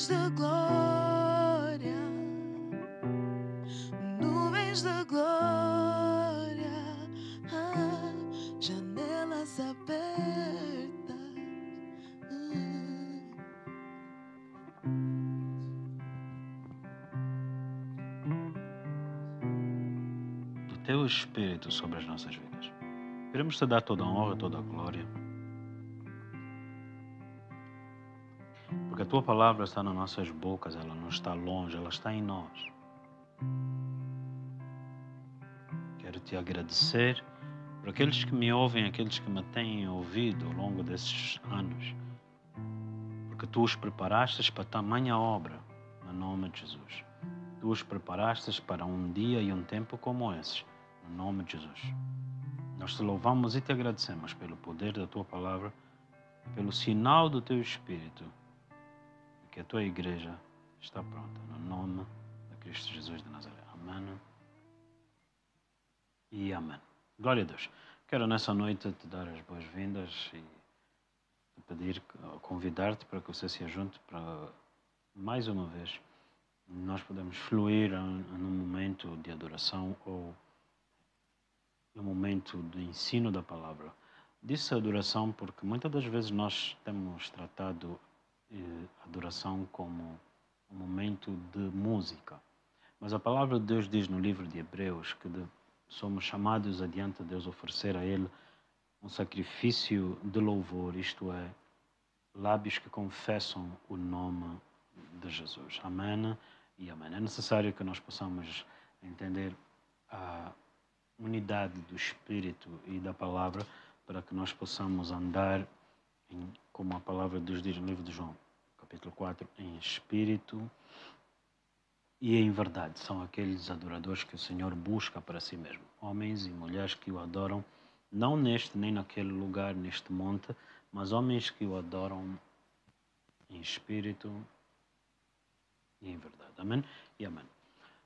Nuvens de glória, nuvens de glória, janelas abertas. Do teu Espírito sobre as nossas vidas. Queremos te dar toda a honra, toda a glória. Porque a tua palavra está nas nossas bocas, ela não está longe, ela está em nós. Quero te agradecer por aqueles que me ouvem, aqueles que me têm ouvido ao longo desses anos. Porque tu os preparaste para tamanha obra, no nome de Jesus. Tu os preparaste para um dia e um tempo como esses, no nome de Jesus. Nós te louvamos e te agradecemos pelo poder da tua palavra, pelo sinal do teu Espírito, que a tua igreja está pronta, no nome de Cristo Jesus de Nazaré. Amém e amém. Glória a Deus. Quero nessa noite te dar as boas-vindas e te pedir, convidar-te para que você se ajunte para, mais uma vez, nós podemos fluir num momento de adoração ou no momento do ensino da palavra. Disse adoração porque muitas das vezes nós temos tratado adoração como um momento de música. Mas a palavra de Deus diz no livro de Hebreus que somos chamados adiante de Deus oferecer a Ele um sacrifício de louvor, isto é, lábios que confessam o nome de Jesus. Amém e amém. É necessário que nós possamos entender a unidade do Espírito e da palavra para que nós possamos andar, como a palavra de Deus diz no livro de João, capítulo 4, em espírito e em verdade. São aqueles adoradores que o Senhor busca para si mesmo. Homens e mulheres que o adoram, não neste nem naquele lugar, neste monte, mas homens que o adoram em espírito e em verdade. Amém e amém.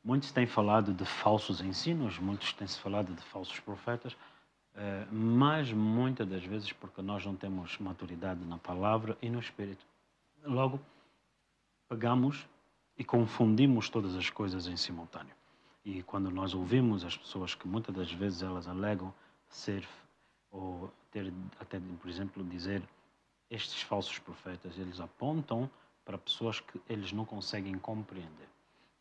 Muitos têm falado de falsos ensinos, muitos têm se falado de falsos profetas, mas muitas das vezes porque nós não temos maturidade na palavra e no espírito. Logo, pegamos e confundimos todas as coisas em simultâneo. E quando nós ouvimos as pessoas que muitas das vezes elas alegam ser ou ter até, por exemplo, dizer estes falsos profetas, eles apontam para pessoas que eles não conseguem compreender.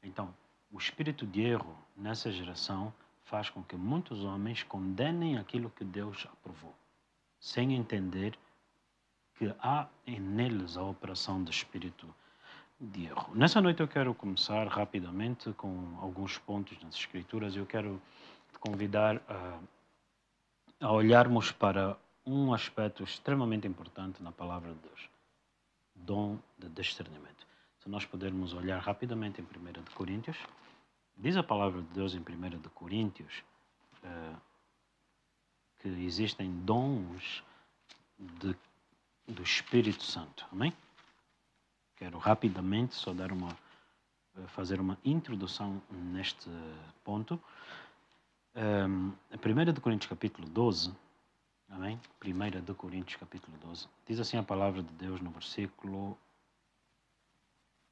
Então, o espírito de erro nessa geração faz com que muitos homens condenem aquilo que Deus aprovou, sem entender que há neles a operação do espírito de erro. Nessa noite eu quero começar rapidamente com alguns pontos nas Escrituras. Eu quero te convidar a olharmos para um aspecto extremamente importante na palavra de Deus, dom de discernimento. Se nós pudermos olhar rapidamente em 1 de Coríntios, diz a palavra de Deus em 1 de Coríntios que existem dons do Espírito Santo. Amém? Quero rapidamente só fazer uma introdução neste ponto. 1 de Coríntios capítulo 12, amém? 1 de Coríntios capítulo 12, diz assim a palavra de Deus no versículo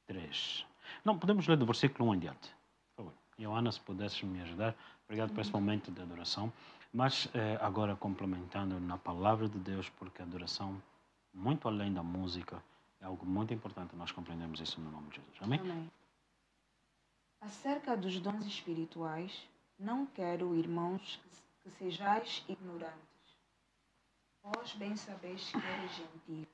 3. Não, podemos ler do versículo 1 em diante. Por favor. Joana, se pudesses me ajudar. Obrigado por esse momento de adoração. Mas agora complementando na palavra de Deus, porque a adoração, muito além da música, é algo muito importante. Nós compreendemos isso no nome de Jesus. Amém? Amém. Acerca dos dons espirituais, não quero, irmãos, que sejais ignorantes. Vós bem sabeis que eres gentios,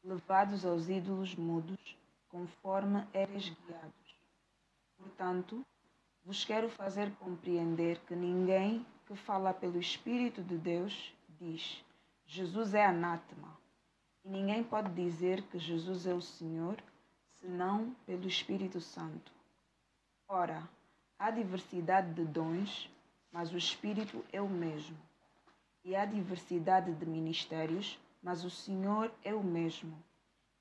levados aos ídolos mudos, conforme eres guiados. Portanto, vos quero fazer compreender que ninguém que fala pelo Espírito de Deus diz: Jesus é anátema. E ninguém pode dizer que Jesus é o Senhor, senão pelo Espírito Santo. Ora, há diversidade de dons, mas o Espírito é o mesmo. E há diversidade de ministérios, mas o Senhor é o mesmo.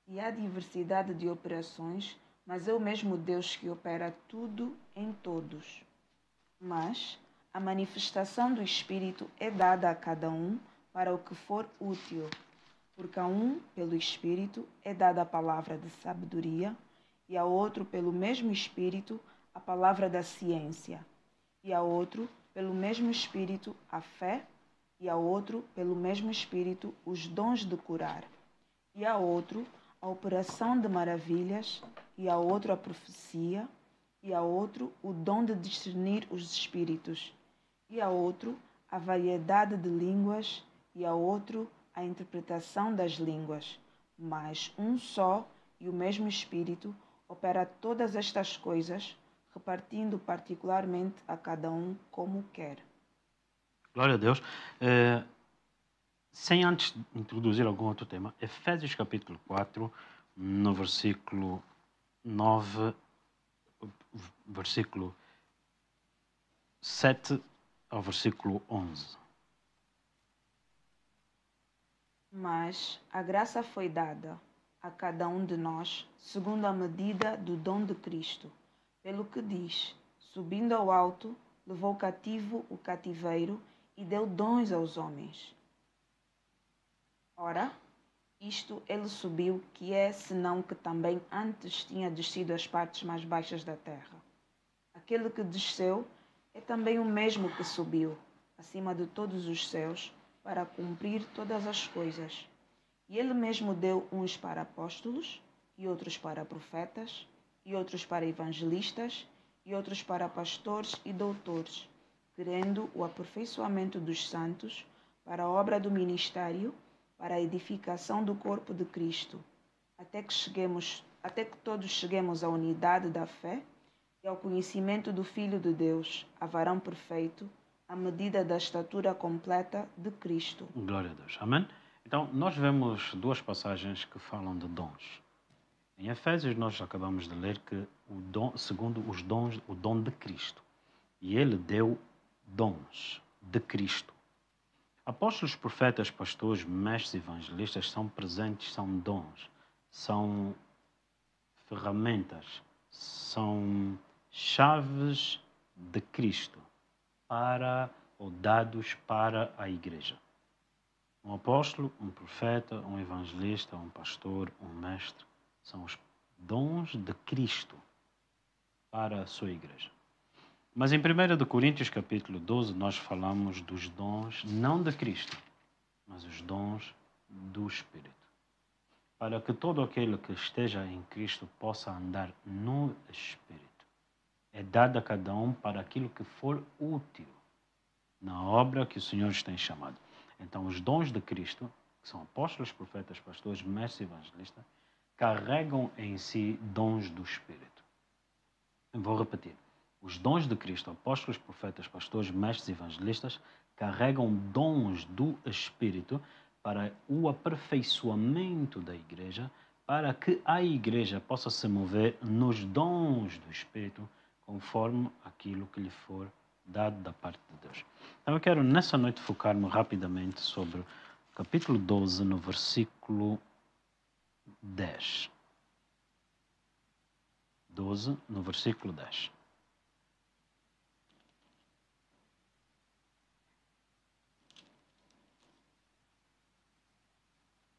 E há diversidade de operações, mas é o mesmo Deus que opera tudo em todos. Mas a manifestação do Espírito é dada a cada um para o que for útil. Porque a um, pelo Espírito, é dada a palavra de sabedoria, e a outro, pelo mesmo Espírito, a palavra da ciência, e a outro, pelo mesmo Espírito, a fé, e a outro, pelo mesmo Espírito, os dons de curar, e a outro, a operação de maravilhas, e a outro, a profecia, e a outro, o dom de discernir os espíritos, e a outro, a variedade de línguas, e a outro, a interpretação das línguas. Mas um só e o mesmo Espírito opera todas estas coisas, repartindo particularmente a cada um como quer. Glória a Deus. Sem antes introduzir algum outro tema, Efésios capítulo 4, no versículo 9, versículo 7 ao versículo 11. Mas a graça foi dada a cada um de nós, segundo a medida do dom de Cristo. Pelo que diz, subindo ao alto, levou cativo o cativeiro e deu dons aos homens. Ora, isto ele subiu, que é senão que também antes tinha descido às partes mais baixas da terra. Aquele que desceu é também o mesmo que subiu, acima de todos os céus, para cumprir todas as coisas. E ele mesmo deu uns para apóstolos, e outros para profetas, e outros para evangelistas, e outros para pastores e doutores, querendo o aperfeiçoamento dos santos, para a obra do ministério, para a edificação do corpo de Cristo, até que todos cheguemos à unidade da fé e ao conhecimento do Filho de Deus, a varão perfeito, à medida da estatura completa de Cristo. Glória a Deus. Amém? Então, nós vemos duas passagens que falam de dons. Em Efésios, nós acabamos de ler que o dom, segundo os dons, o dom de Cristo. E ele deu dons de Cristo. Apóstolos, profetas, pastores, mestres e evangelistas são presentes, são dons, são ferramentas, são chaves de Cristo para ou dados para a igreja. Um apóstolo, um profeta, um evangelista, um pastor, um mestre são os dons de Cristo para a sua igreja. Mas em 1 Coríntios capítulo 12 nós falamos dos dons não de Cristo, mas os dons do Espírito. Para que todo aquele que esteja em Cristo possa andar no Espírito. É dado a cada um para aquilo que for útil na obra que o Senhor os tem chamado. Então os dons de Cristo, que são apóstolos, profetas, pastores, mestres e evangelistas, carregam em si dons do Espírito. Eu vou repetir. Os dons de Cristo, apóstolos, profetas, pastores, mestres e evangelistas, carregam dons do Espírito para o aperfeiçoamento da igreja, para que a igreja possa se mover nos dons do Espírito, conforme aquilo que lhe for dado da parte de Deus. Então eu quero nessa noite focar-me rapidamente sobre o capítulo 12, no versículo 10. 12, no versículo 10.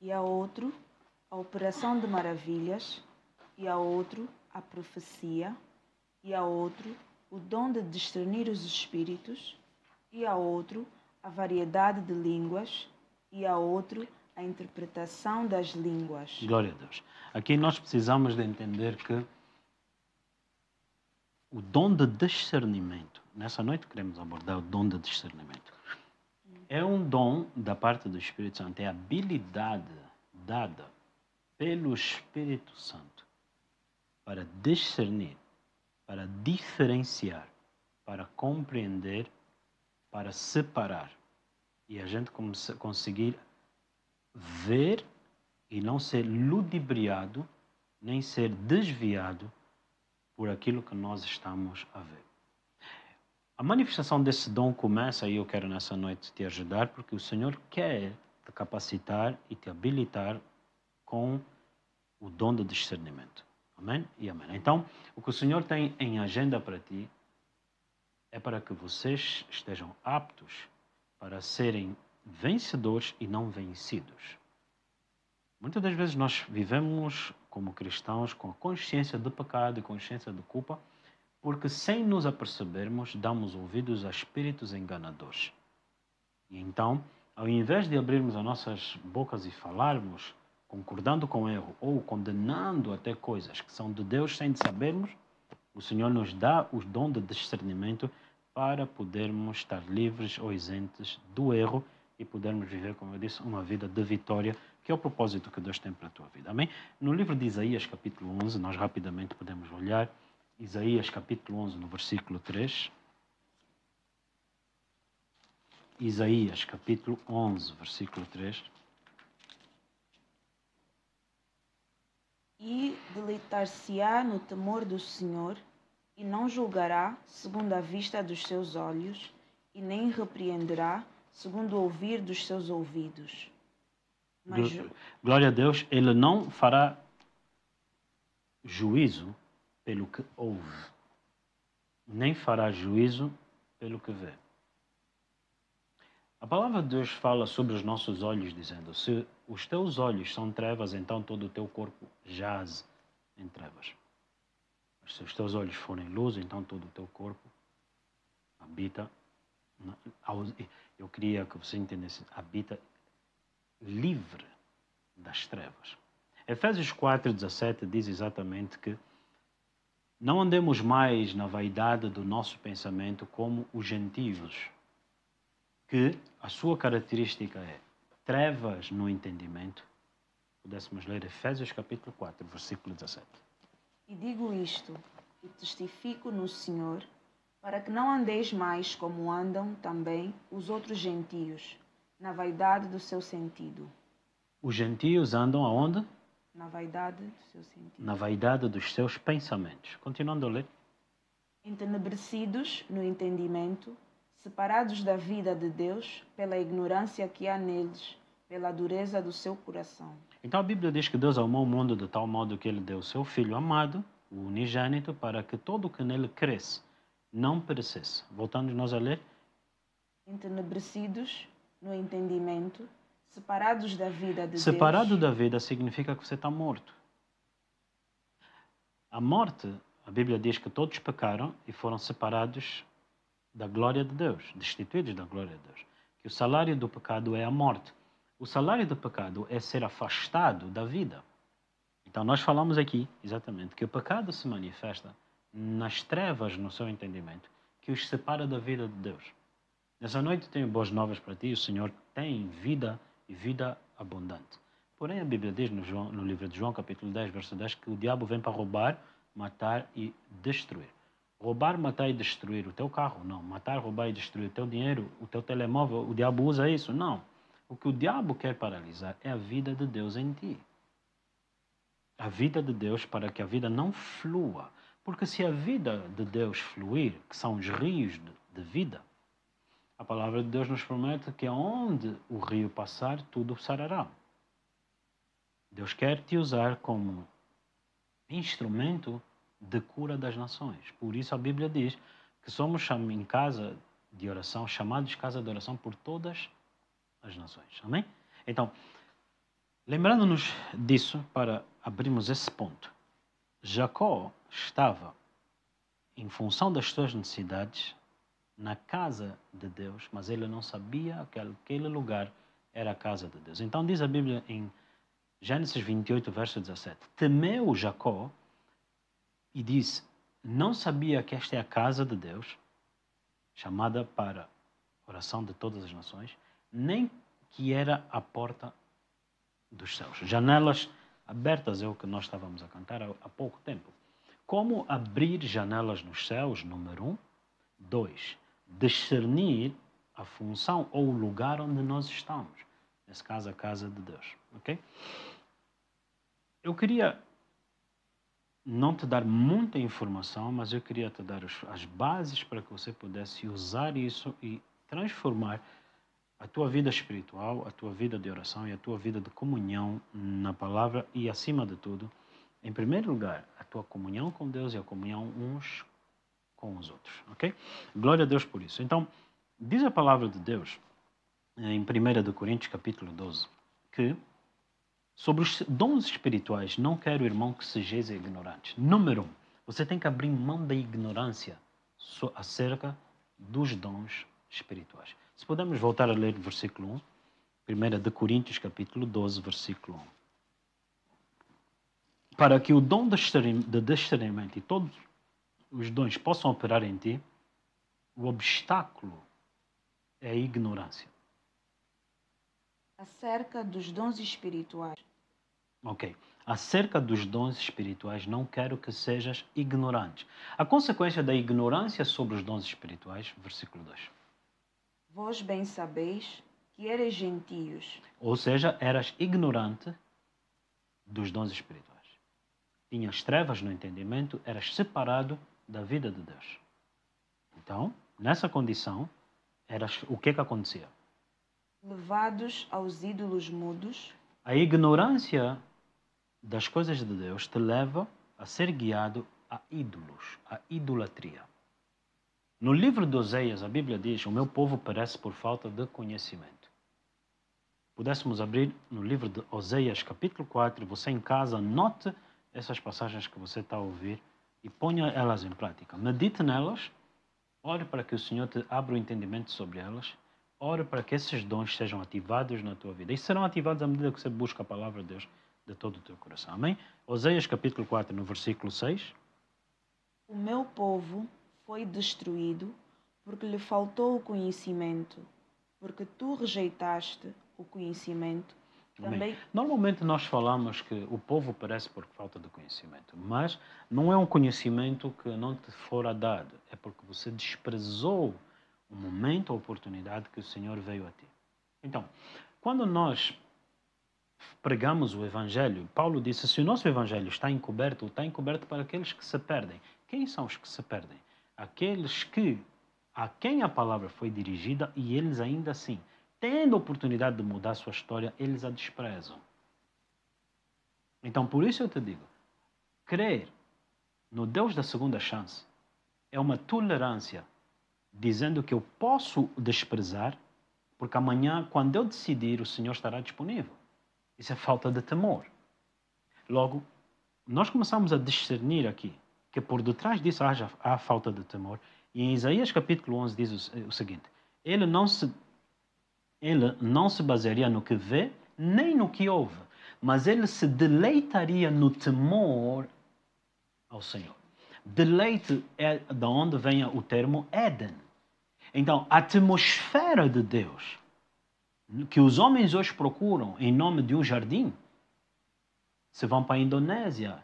E a outro, a operação de maravilhas, e a outro, a profecia, e a outro, o dom de discernir os espíritos, e a outro, a variedade de línguas, e a outro, a interpretação das línguas. Glória a Deus. Aqui nós precisamos de entender que o dom de discernimento, nessa noite queremos abordar o dom de discernimento. É um dom da parte do Espírito Santo, é a habilidade dada pelo Espírito Santo para discernir, para diferenciar, para compreender, para separar. E a gente conseguir ver e não ser ludibriado, nem ser desviado por aquilo que nós estamos a ver. A manifestação desse dom começa, e eu quero nessa noite te ajudar, porque o Senhor quer te capacitar e te habilitar com o dom de discernimento. Amém? E amém. Então, o que o Senhor tem em agenda para ti é para que vocês estejam aptos para serem vencedores e não vencidos. Muitas das vezes nós vivemos como cristãos com a consciência de pecado e consciência de culpa, porque sem nos apercebermos, damos ouvidos a espíritos enganadores. E então, ao invés de abrirmos as nossas bocas e falarmos, concordando com o erro ou condenando até coisas que são de Deus sem sabermos, o Senhor nos dá o dom de discernimento para podermos estar livres ou isentos do erro e podermos viver, como eu disse, uma vida de vitória, que é o propósito que Deus tem para a tua vida. Amém? No livro de Isaías, capítulo 11, nós rapidamente podemos olhar. Isaías, capítulo 11, no versículo 3. Isaías, capítulo 11, versículo 3. E deleitar-se-á no temor do Senhor, e não julgará segundo a vista dos seus olhos, e nem repreenderá segundo o ouvir dos seus ouvidos. Mas Glória a Deus, Ele não fará juízo pelo que ouve, nem fará juízo pelo que vê. A palavra de Deus fala sobre os nossos olhos, dizendo: se os teus olhos são trevas, então todo o teu corpo jaz em trevas. Mas se os teus olhos forem luz, então todo o teu corpo habita. Eu queria que você entendesse: habita livre das trevas. Efésios 4:17 diz exatamente que não andemos mais na vaidade do nosso pensamento como os gentios, que a sua característica é trevas no entendimento. Pudéssemos ler Efésios capítulo 4, versículo 17. E digo isto, e testifico no Senhor, para que não andeis mais como andam também os outros gentios, na vaidade do seu sentido. Os gentios andam aonde? Na vaidade do seu sentido. Na vaidade dos seus pensamentos. Continuando a ler. Entenebrecidos no entendimento, separados da vida de Deus pela ignorância que há neles, pela dureza do seu coração. Então a Bíblia diz que Deus amou o mundo de tal modo que Ele deu o seu Filho amado, o unigênito, para que todo o que nele cresce não perecesse. Voltando nós a ler. Entenebrecidos no entendimento, separados da vida de Separado Deus. da vida significa que você está morto. A morte, a Bíblia diz que todos pecaram e foram separados da glória de Deus, destituídos da glória de Deus. Que o salário do pecado é a morte. O salário do pecado é ser afastado da vida. Então nós falamos aqui, exatamente, que o pecado se manifesta nas trevas no seu entendimento, que os separa da vida de Deus. Nessa noite tenho boas novas para ti, o Senhor tem vida e vida abundante. Porém a Bíblia diz no livro de João, capítulo 10, verso 10, que o diabo vem para roubar, matar e destruir. Roubar, matar e destruir o teu carro? Não. Matar, roubar e destruir o teu dinheiro, o teu telemóvel, o diabo usa isso? Não. O que o diabo quer paralisar é a vida de Deus em ti. A vida de Deus, para que a vida não flua. Porque se a vida de Deus fluir, que são os rios de vida, a palavra de Deus nos promete que aonde o rio passar, tudo sarará. Deus quer te usar como instrumento de cura das nações. Por isso a Bíblia diz que somos em casa de oração, chamados casa de oração por todas as nações. Amém? Então, lembrando-nos disso, para abrirmos esse ponto, Jacó estava, em função das suas necessidades, na casa de Deus, mas ele não sabia que aquele lugar era a casa de Deus. Então diz a Bíblia em Gênesis 28, verso 17, temeu Jacó e disse, não sabia que esta é a casa de Deus, chamada para oração de todas as nações, nem que era a porta dos céus. Janelas abertas é o que nós estávamos a cantar há pouco tempo. Como abrir janelas nos céus, número 1. 2. Discernir a função ou o lugar onde nós estamos. Nesse caso, a casa de Deus. Ok? Eu queria não te dar muita informação, mas eu queria te dar as bases para que você pudesse usar isso e transformar a tua vida espiritual, a tua vida de oração e a tua vida de comunhão na palavra e, acima de tudo, em primeiro lugar, a tua comunhão com Deus e a comunhão uns com os outros, ok? Glória a Deus por isso. Então, diz a palavra de Deus em 1 Coríntios capítulo 12 que Sobre os dons espirituais, não quero, irmão, que sejais ignorantes. Número 1, você tem que abrir mão da ignorância acerca dos dons espirituais. Se pudermos voltar a ler o versículo 1, 1 de Coríntios, capítulo 12, versículo 1. Para que o dom de discernimento e todos os dons possam operar em ti, o obstáculo é a ignorância. Acerca dos dons espirituais. Ok. Acerca dos dons espirituais, não quero que sejas ignorante. A consequência da ignorância sobre os dons espirituais, versículo 2. Vós bem sabeis que eres gentios. Ou seja, eras ignorante dos dons espirituais. Tinhas trevas no entendimento, eras separado da vida de Deus. Então, nessa condição, o que acontecia? Levados aos ídolos mudos. A ignorância das coisas de Deus te leva a ser guiado a ídolos, a idolatria. No livro de Oseias, a Bíblia diz: o meu povo perece por falta de conhecimento. Pudéssemos abrir no livro de Oseias, capítulo 4, você em casa, note essas passagens que você está a ouvir e ponha elas em prática. Medite nelas, ore para que o Senhor te abra o entendimento sobre elas, ore para que esses dons sejam ativados na tua vida. E serão ativados à medida que você busca a palavra de Deus de todo o teu coração. Amém? Oseias capítulo 4, no versículo 6. O meu povo foi destruído porque lhe faltou o conhecimento, porque tu rejeitaste o conhecimento. Também... Normalmente nós falamos que o povo perece por falta de conhecimento, mas não é um conhecimento que não te fora dado, é porque você desprezou o momento, a oportunidade que o Senhor veio a ti. Então, quando nós pregamos o Evangelho, Paulo disse: se o nosso Evangelho está encoberto para aqueles que se perdem. Quem são os que se perdem? Aqueles a quem a palavra foi dirigida e eles ainda assim, tendo a oportunidade de mudar a sua história, eles a desprezam. Então, por isso eu te digo, crer no Deus da segunda chance é uma tolerância, dizendo que eu posso desprezar, porque amanhã, quando eu decidir, o Senhor estará disponível. Isso é falta de temor. Logo, nós começamos a discernir aqui que por detrás disso há falta de temor. E em Isaías capítulo 11 diz o seguinte: ele não se basearia no que vê, nem no que ouve, mas ele se deleitaria no temor ao Senhor. Deleite é de onde vem o termo Éden. Então, a atmosfera de Deus que os homens hoje procuram em nome de um jardim, se vão para a Indonésia,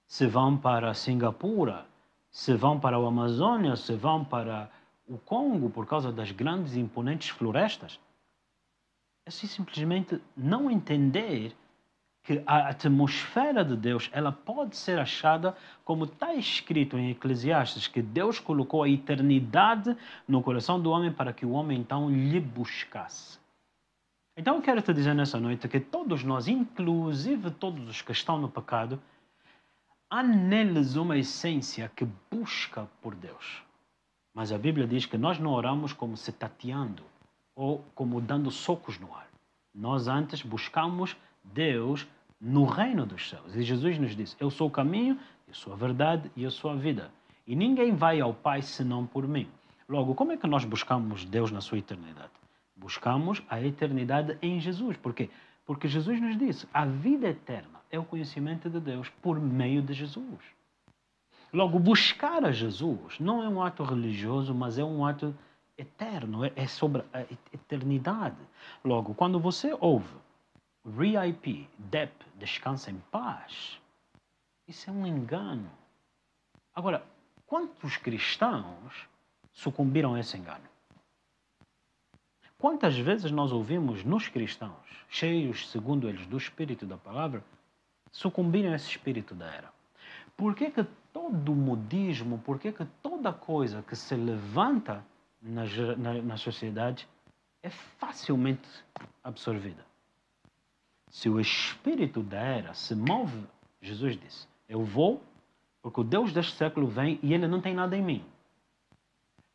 se vão para Singapura, se vão para o Amazônia, se vão para o Congo por causa das grandes e imponentes florestas, é simplesmente não entender que a atmosfera de Deus ela pode ser achada como está escrito em Eclesiastes, que Deus colocou a eternidade no coração do homem para que o homem então lhe buscasse. Então eu quero te dizer nessa noite que todos nós, inclusive todos os que estão no pecado, há neles uma essência que busca por Deus. Mas a Bíblia diz que nós não oramos como se tateando ou como dando socos no ar. Nós antes buscamos Deus no reino dos céus. E Jesus nos disse: eu sou o caminho, eu sou a verdade e eu sou a vida. E ninguém vai ao Pai senão por mim. Logo, como é que nós buscamos Deus na sua eternidade? Buscamos a eternidade em Jesus. Por quê? Porque Jesus nos disse: a vida eterna é o conhecimento de Deus por meio de Jesus. Logo, buscar a Jesus não é um ato religioso, mas é um ato eterno, é sobre a eternidade. Logo, quando você ouve RIP, DEP, descansa em paz, isso é um engano. Agora, quantos cristãos sucumbiram a esse engano? Quantas vezes nós ouvimos nos cristãos, cheios, segundo eles, do Espírito da Palavra, sucumbirem a esse espírito da era? Por que todo modismo, por que toda coisa que se levanta na sociedade é facilmente absorvida? Se o espírito da era se move, Jesus disse: eu vou porque o Deus deste século vem e ele não tem nada em mim.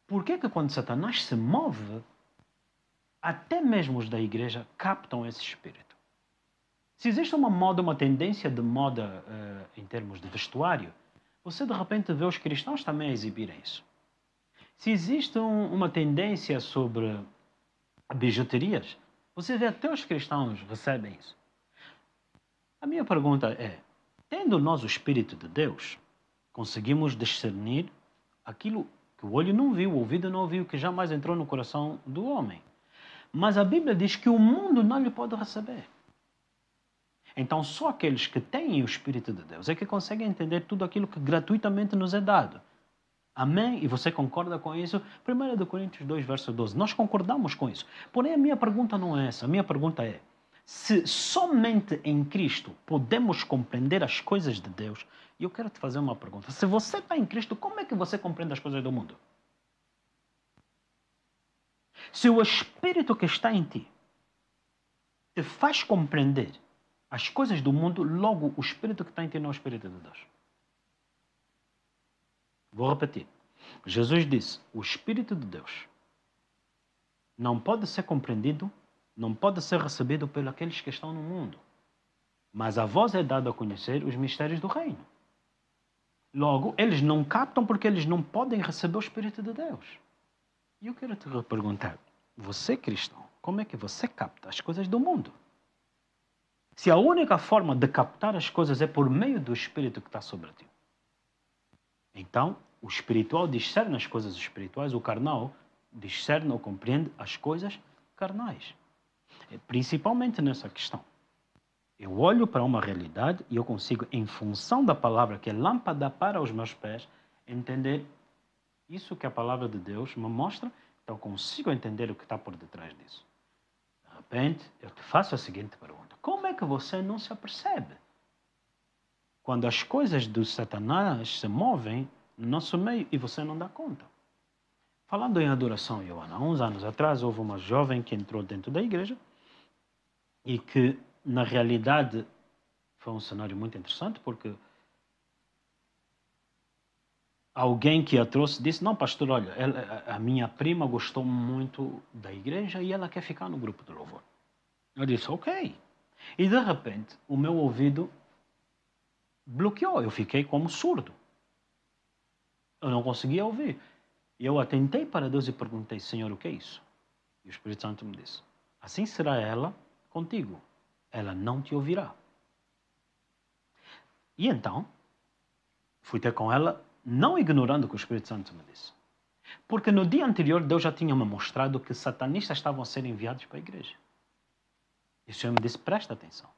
Por que quando Satanás se move, até mesmo os da igreja captam esse espírito? Se existe uma moda, uma tendência de moda em termos de vestuário, você de repente vê os cristãos também a exibirem isso. Se existe uma tendência sobre bijuterias, você vê até os cristãos recebem isso. A minha pergunta é, tendo nós o Espírito de Deus, conseguimos discernir aquilo que o olho não viu, o ouvido não ouviu, que jamais entrou no coração do homem. Mas a Bíblia diz que o mundo não lhe pode receber. Então, só aqueles que têm o Espírito de Deus é que conseguem entender tudo aquilo que gratuitamente nos é dado. Amém? E você concorda com isso? 1 Coríntios 2, verso 12. Nós concordamos com isso. Porém, a minha pergunta não é essa. A minha pergunta é, se somente em Cristo podemos compreender as coisas de Deus, e eu quero te fazer uma pergunta. Se você está em Cristo, como é que você compreende as coisas do mundo? Se o Espírito que está em ti te faz compreender as coisas do mundo, logo o Espírito que está em ti não é o Espírito de Deus. Vou repetir. Jesus disse, o Espírito de Deus não pode ser compreendido, não pode ser recebido por aqueles que estão no mundo. Mas a vós é dado a conhecer os mistérios do reino. Logo, eles não captam porque eles não podem receber o Espírito de Deus. E eu quero te perguntar, você cristão, como é que você capta as coisas do mundo? Se a única forma de captar as coisas é por meio do Espírito que está sobre ti. Então, o espiritual discerne as coisas espirituais, o carnal discerne ou compreende as coisas carnais. Principalmente nessa questão. Eu olho para uma realidade e eu consigo, em função da palavra que é lâmpada para os meus pés, entender isso que a palavra de Deus me mostra, então eu consigo entender o que está por detrás disso. De repente, eu te faço a seguinte pergunta. Como é que você não se apercebe? Quando as coisas do Satanás se movem no nosso meio e você não dá conta. Falando em adoração, Joana, há uns anos atrás houve uma jovem que entrou dentro da igreja e que, na realidade, foi um cenário muito interessante porque alguém que a trouxe disse, não, pastor, olha, a minha prima gostou muito da igreja e ela quer ficar no grupo de louvor. Eu disse, ok. E de repente, o meu ouvido bloqueou, eu fiquei como surdo. Eu não conseguia ouvir. E eu atentei para Deus e perguntei, Senhor, o que é isso? E o Espírito Santo me disse, assim será ela contigo. Ela não te ouvirá. E então, fui ter com ela, não ignorando o que o Espírito Santo me disse. Porque no dia anterior, Deus já tinha me mostrado que satanistas estavam a ser enviados para a igreja. E o Senhor me disse, presta atenção.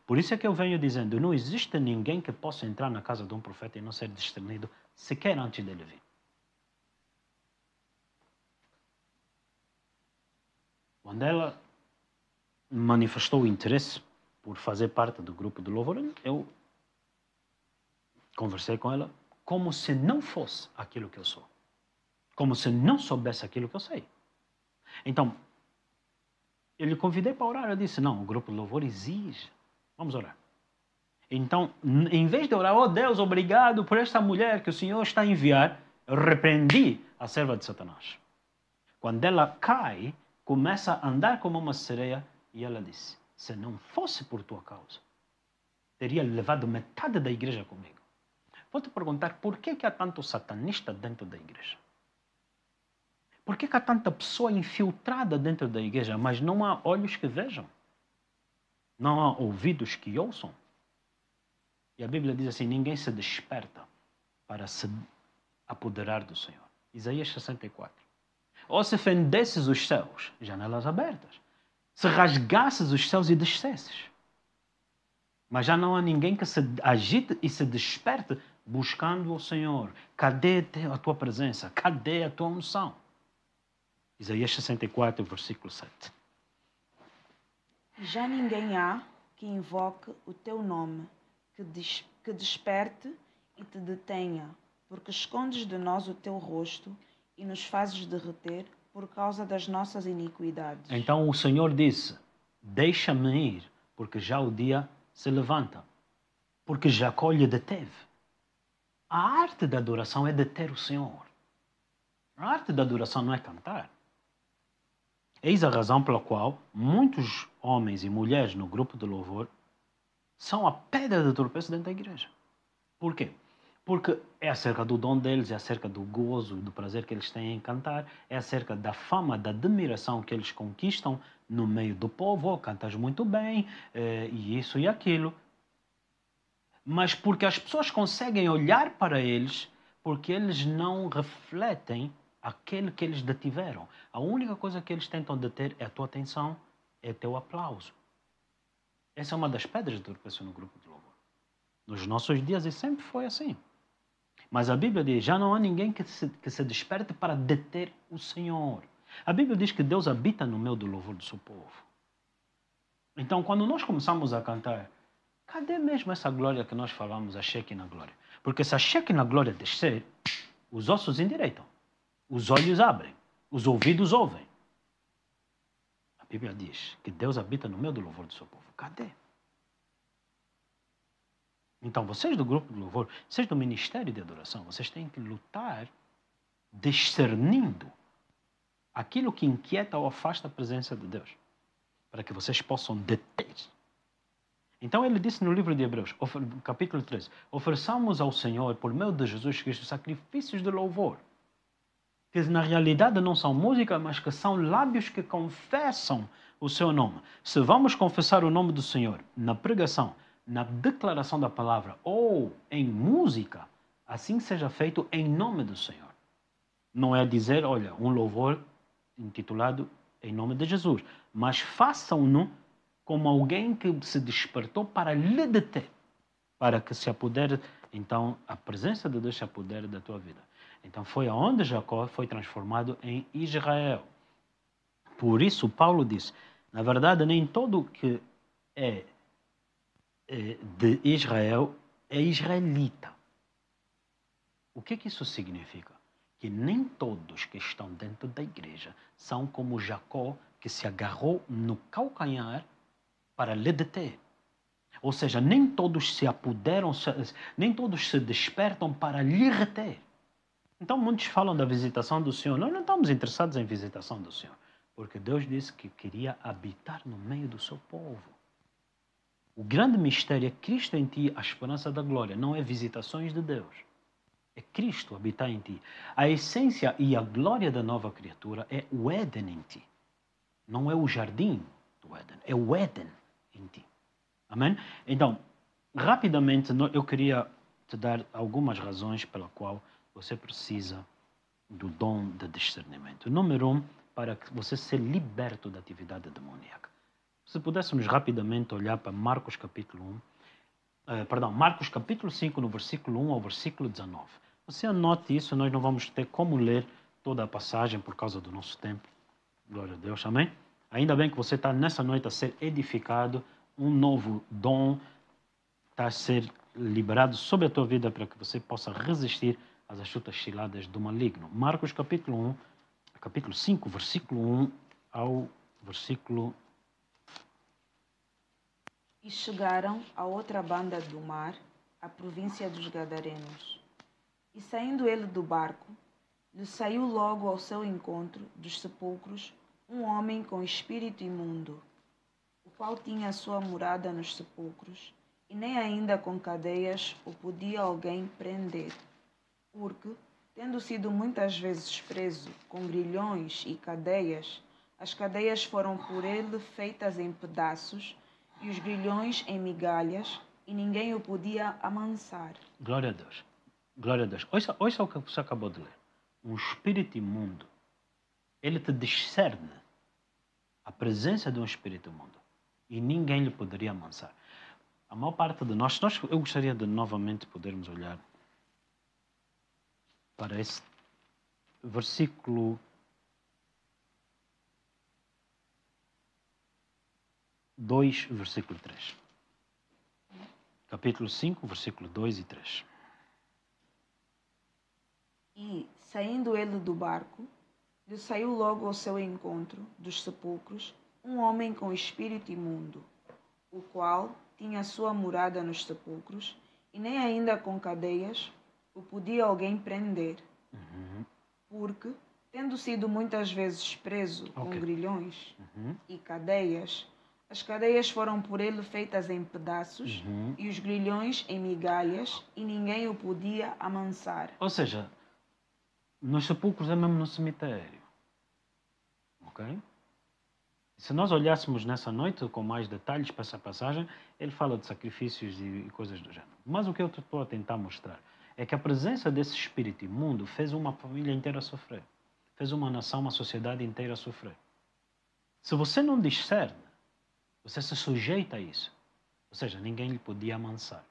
Por isso é que eu venho dizendo, não existe ninguém que possa entrar na casa de um profeta e não ser discernido sequer antes dele vir. Quando ela manifestou o interesse por fazer parte do grupo de louvor, eu conversei com ela como se não fosse aquilo que eu sou. Como se não soubesse aquilo que eu sei. Então, eu lhe convidei para orar. Eu disse, não, o grupo de louvor exige. Vamos orar. Então, em vez de orar, oh Deus, obrigado por esta mulher que o Senhor está a enviar, eu repreendi a serva de Satanás. Quando ela cai, começa a andar como uma sereia e ela disse, se não fosse por tua causa, teria levado metade da igreja comigo. Vou te perguntar, por que há tanto satanista dentro da igreja? Por que há tanta pessoa infiltrada dentro da igreja, mas não há olhos que vejam? Não há ouvidos que ouçam? E a Bíblia diz assim, ninguém se desperta para se apoderar do Senhor. Isaías 64. Ou se fendesses os céus, janelas abertas. Se rasgasses os céus e descesses. Mas já não há ninguém que se agite e se desperte buscando o Senhor. Cadê a tua presença? Cadê a tua unção? Isaías 64, versículo 7. Já ninguém há que invoque o teu nome, que desperte e te detenha, porque escondes de nós o teu rosto e nos fazes derreter por causa das nossas iniquidades. Então o Senhor disse, deixa-me ir, porque já o dia se levanta, porque Jacó lhe deteve. A arte da adoração é deter o Senhor. A arte da adoração não é cantar. Eis a razão pela qual muitos homens e mulheres no grupo de louvor são a pedra de tropeço dentro da igreja. Por quê? Porque é acerca do dom deles, é acerca do gozo, do prazer que eles têm em cantar, é acerca da fama, da admiração que eles conquistam no meio do povo. Oh, cantas muito bem, e isso e aquilo. Mas porque as pessoas conseguem olhar para eles, porque eles não refletem aquele que eles detiveram. A única coisa que eles tentam deter é a tua atenção, é o teu aplauso. Essa é uma das pedras de tropeço no grupo de louvor. Nos nossos dias, e sempre foi assim. Mas a Bíblia diz, já não há ninguém que se desperte para deter o Senhor. A Bíblia diz que Deus habita no meio do louvor do seu povo. Então, quando nós começamos a cantar, cadê mesmo essa glória que nós falamos, a Shekinah glória? Porque se a Shekinah glória descer, os ossos endireitam, os olhos abrem, os ouvidos ouvem. A Bíblia diz que Deus habita no meio do louvor do seu povo. Cadê? Então, vocês do grupo de louvor, vocês do ministério de adoração, vocês têm que lutar discernindo aquilo que inquieta ou afasta a presença de Deus, para que vocês possam deter. Então ele disse no livro de Hebreus, capítulo 13, ofereçamos ao Senhor, por meio de Jesus Cristo, sacrifícios de louvor, que na realidade não são música, mas que são lábios que confessam o seu nome. Se vamos confessar o nome do Senhor na pregação, na declaração da palavra ou em música, assim seja feito em nome do Senhor. Não é dizer, olha, um louvor intitulado em nome de Jesus, mas façam-no como alguém que se despertou para lhe deter, para que se apodere, então, a presença de Deus se apodere da tua vida. Então foi aonde Jacó foi transformado em Israel. Por isso Paulo diz, na verdade nem todo que é de Israel é israelita. O que isso significa? Que nem todos que estão dentro da igreja são como Jacó, que se agarrou no calcanhar para lhe deter. Ou seja, nem todos se apoderam, nem todos se despertam para lhe reter. Então muitos falam da visitação do Senhor. Nós não estamos interessados em visitação do Senhor, porque Deus disse que queria habitar no meio do seu povo. O grande mistério é Cristo em ti, a esperança da glória. Não é visitações de Deus. É Cristo habitar em ti. A essência e a glória da nova criatura é o Éden em ti. Não é o jardim do Éden, é o Éden em ti. Amém? Então, rapidamente, eu queria te dar algumas razões pela qual você precisa do dom de discernimento. Número 1, para que você seja liberto da atividade demoníaca. Se pudéssemos rapidamente olhar para Marcos capítulo 5, no versículo 1 ao versículo 19. Você anote isso, nós não vamos ter como ler toda a passagem por causa do nosso tempo. Glória a Deus, amém? Ainda bem que você está nessa noite a ser edificado, um novo dom está a ser liberado sobre a tua vida para que você possa resistir às astutas ciladas do maligno. Marcos capítulo 5, versículo 1 ao versículo... E chegaram à outra banda do mar, à província dos Gadarenos. E saindo ele do barco, lhe saiu logo ao seu encontro dos sepulcros um homem com espírito imundo, o qual tinha a sua morada nos sepulcros, e nem ainda com cadeias o podia alguém prender, porque, tendo sido muitas vezes preso com grilhões e cadeias, as cadeias foram por ele feitas em pedaços, e os grilhões em migalhas, e ninguém o podia amansar. Glória a Deus. Glória a Deus. Ouça o que você acabou de ler. Um espírito imundo, ele te discerne a presença de um espírito imundo. E ninguém lhe poderia amansar. A maior parte de nós, eu gostaria de novamente podermos olhar para esse versículo 2, versículo 3. Capítulo 5, versículo 2 e 3. E, saindo ele do barco, lhe saiu logo ao seu encontro dos sepulcros um homem com espírito imundo, o qual tinha a sua morada nos sepulcros, e nem ainda com cadeias o podia alguém prender, porque, tendo sido muitas vezes preso com grilhões e cadeias, As cadeias foram por ele feitas em pedaços e os grilhões em migalhas, e ninguém o podia amansar. Ou seja, nos sepulcros é mesmo no cemitério. Ok? Se nós olhássemos nessa noite com mais detalhes para essa passagem, ele fala de sacrifícios e coisas do género. Mas o que eu estou a tentar mostrar é que a presença desse espírito imundo fez uma família inteira sofrer. Fez uma nação, uma sociedade inteira sofrer. Se você não discerne, você se sujeita a isso. Ou seja, ninguém lhe podia amansar.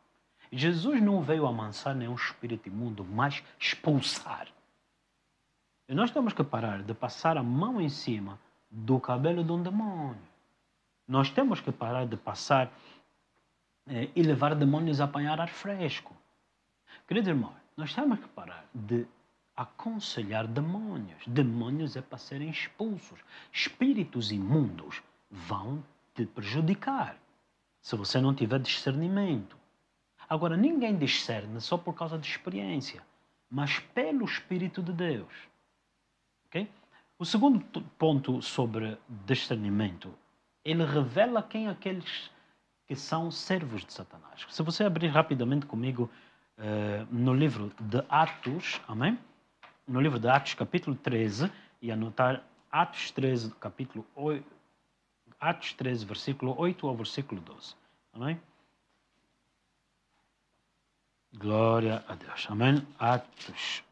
Jesus não veio amansar nenhum espírito imundo, mas expulsar. E nós temos que parar de passar a mão em cima do cabelo de um demônio. Nós temos que parar de passar e levar demônios a apanhar ar fresco. Queridos irmãos, nós temos que parar de aconselhar demônios. Demônios é para serem expulsos. Espíritos imundos vão te prejudicar se você não tiver discernimento. Agora, ninguém discerne só por causa de experiência, mas pelo Espírito de Deus. Okay? O segundo ponto sobre discernimento, ele revela quem aqueles que são servos de Satanás. Se você abrir rapidamente comigo no livro de Atos, amém? No livro de Atos, capítulo 13, e anotar Atos 13, capítulo 8, Atos 13, versículo 8 ao versículo 12. Amém? Glória a Deus. Amém? Atos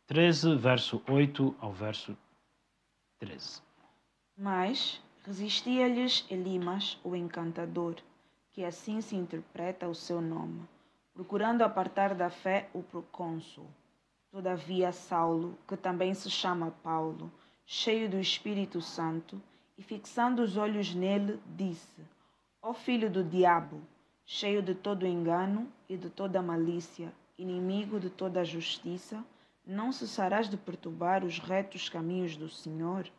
13, verso 8 ao verso 13. Mas resistia-lhes Elimas, o encantador, que assim se interpreta o seu nome, procurando apartar da fé o procônsul. Todavia Saulo, que também se chama Paulo, cheio do Espírito Santo, e fixando os olhos nele, disse: Ó filho do diabo, cheio de todo engano e de toda malícia, inimigo de toda a justiça, não cessarás de perturbar os retos caminhos do Senhor?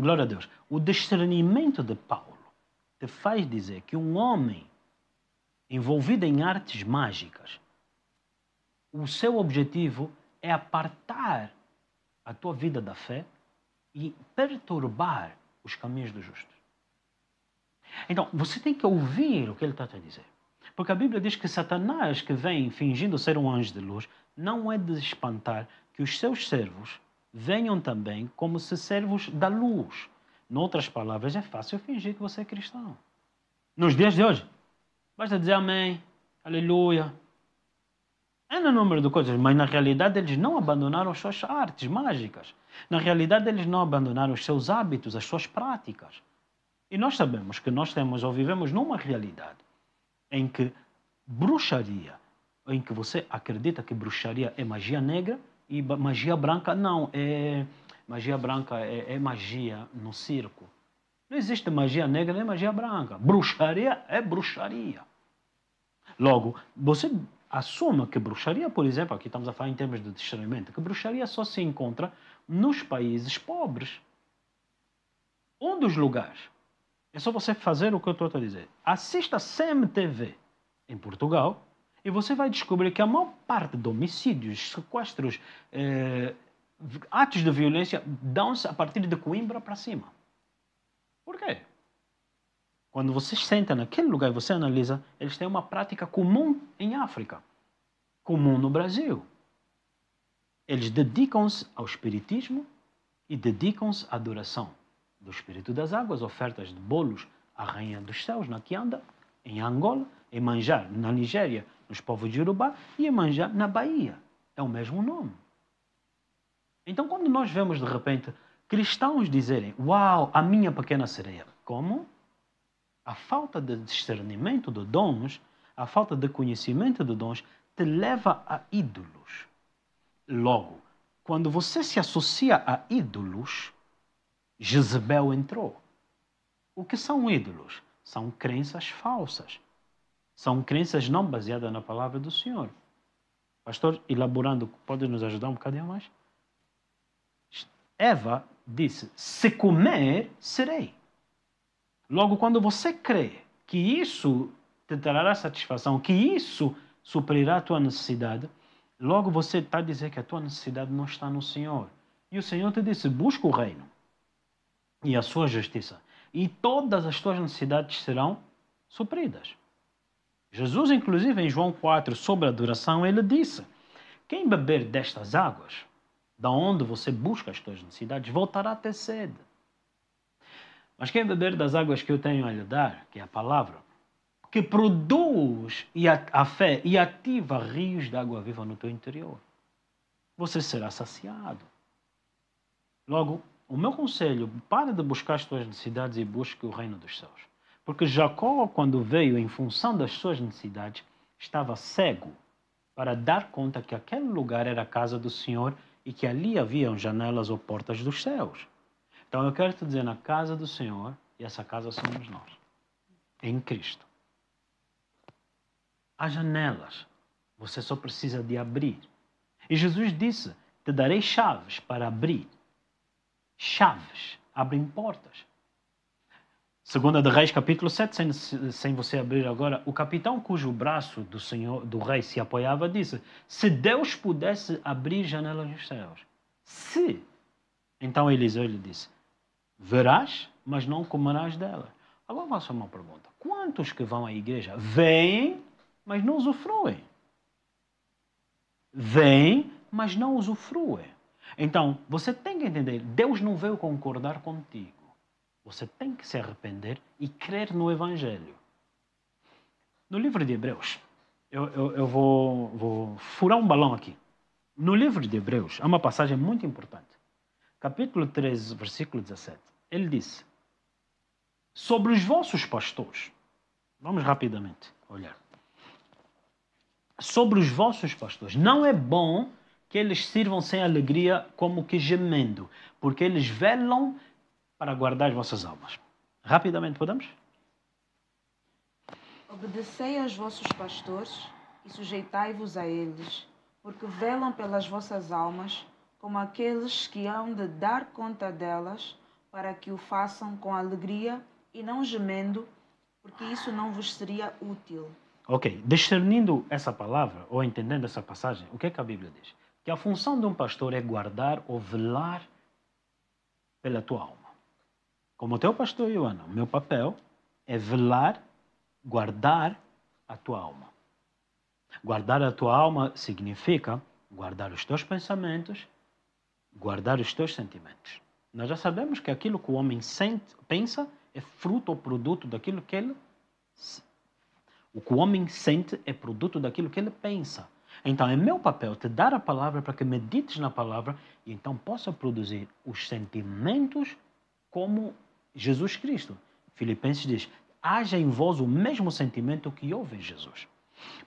Glória a Deus. O discernimento de Paulo te faz dizer que um homem envolvido em artes mágicas, o seu objetivo é apartar a tua vida da fé e perturbar os caminhos dos justos. Então, você tem que ouvir o que ele está a dizer. Porque a Bíblia diz que Satanás, que vem fingindo ser um anjo de luz, não é de espantar que os seus servos venham também como se servos da luz. Noutras palavras, é fácil fingir que você é cristão. Nos dias de hoje, basta dizer amém, aleluia. É no número de coisas, mas na realidade eles não abandonaram as suas artes mágicas. Na realidade eles não abandonaram os seus hábitos, as suas práticas. E nós sabemos que nós temos ou vivemos numa realidade em que bruxaria, em que você acredita que bruxaria é magia negra e magia branca não, magia branca é magia no circo. Não existe magia negra nem magia branca. Bruxaria é bruxaria. Logo, você assuma que bruxaria, por exemplo, aqui estamos a falar em termos de discernimento, que bruxaria só se encontra nos países pobres. Um dos lugares. É só você fazer o que eu estou a dizer. Assista CMTV em Portugal e você vai descobrir que a maior parte de homicídios, sequestros, atos de violência dão-se a partir de Coimbra para cima. Por quê? Quando você senta naquele lugar e você analisa, eles têm uma prática comum em África, comum no Brasil. Eles dedicam-se ao espiritismo e dedicam-se à adoração do Espírito das Águas, ofertas de bolos à Rainha dos Céus, na Quianda, em Angola, em Manjar, na Nigéria, nos povos de Yorubá, e em Manjar, na Bahia. É o mesmo nome. Então, quando nós vemos, de repente, cristãos dizerem, uau, a minha pequena sereia. Como? A falta de discernimento de dons, a falta de conhecimento de dons, te leva a ídolos. Logo, quando você se associa a ídolos, Jezebel entrou. O que são ídolos? São crenças falsas. São crenças não baseadas na palavra do Senhor. Pastor, elaborando, pode nos ajudar um bocadinho mais? Eva disse, se comer, serei. Logo, quando você crê que isso te trará satisfação, que isso suprirá a tua necessidade, logo você está a dizer que a tua necessidade não está no Senhor. E o Senhor te disse, busca o reino e a sua justiça. e todas as tuas necessidades serão supridas. Jesus, inclusive, em João 4, sobre a adoração, ele disse: quem beber destas águas, da onde você busca as tuas necessidades, voltará a ter sede. Mas quem beber das águas que eu tenho a lhe dar, que é a palavra, que produz a fé e ativa rios de água viva no teu interior, você será saciado. Logo, o meu conselho, para de buscar as tuas necessidades e busque o reino dos céus. Porque Jacó, quando veio em função das suas necessidades, estava cego para dar conta que aquele lugar era a casa do Senhor e que ali haviam janelas ou portas dos céus. Então eu quero te dizer, na casa do Senhor, e essa casa somos nós, em Cristo. Há janelas, você só precisa de abrir. E Jesus disse, te darei chaves para abrir. Chaves abrem portas. 2 de Reis, capítulo 7, sem você abrir agora, o capitão cujo braço do rei se apoiava disse, se Deus pudesse abrir janelas dos céus, se, então Eliseu lhe disse, verás, mas não comerás dela. Agora vou fazer uma pergunta. Quantos que vão à igreja veem, mas não usufruem? Veem, mas não usufruem. Então, você tem que entender, Deus não veio concordar contigo. Você tem que se arrepender e crer no Evangelho. No livro de Hebreus, eu vou furar um balão aqui. No livro de Hebreus, há uma passagem muito importante. Capítulo 13, versículo 17. Ele disse, sobre os vossos pastores, vamos rapidamente olhar. Sobre os vossos pastores, não é bom que eles sirvam sem alegria como que gemendo, porque eles velam para guardar as vossas almas. Rapidamente, podemos? Obedecei aos vossos pastores e sujeitai-vos a eles, porque velam pelas vossas almas, como aqueles que hão de dar conta delas, para que o façam com alegria e não gemendo, porque isso não vos seria útil. Ok, discernindo essa palavra, ou entendendo essa passagem, o que é que a Bíblia diz? Que a função de um pastor é guardar ou velar pela tua alma. Como teu pastor, Ioana, o meu papel é velar, guardar a tua alma. Guardar a tua alma significa guardar os teus pensamentos, guardar os teus sentimentos. Nós já sabemos que aquilo que o homem pensa é fruto ou produto daquilo que ele... O que o homem sente é produto daquilo que ele pensa. Então é meu papel te dar a palavra para que medites na palavra e então possa produzir os sentimentos como Jesus Cristo. Filipenses diz, haja em vós o mesmo sentimento que houve em Jesus.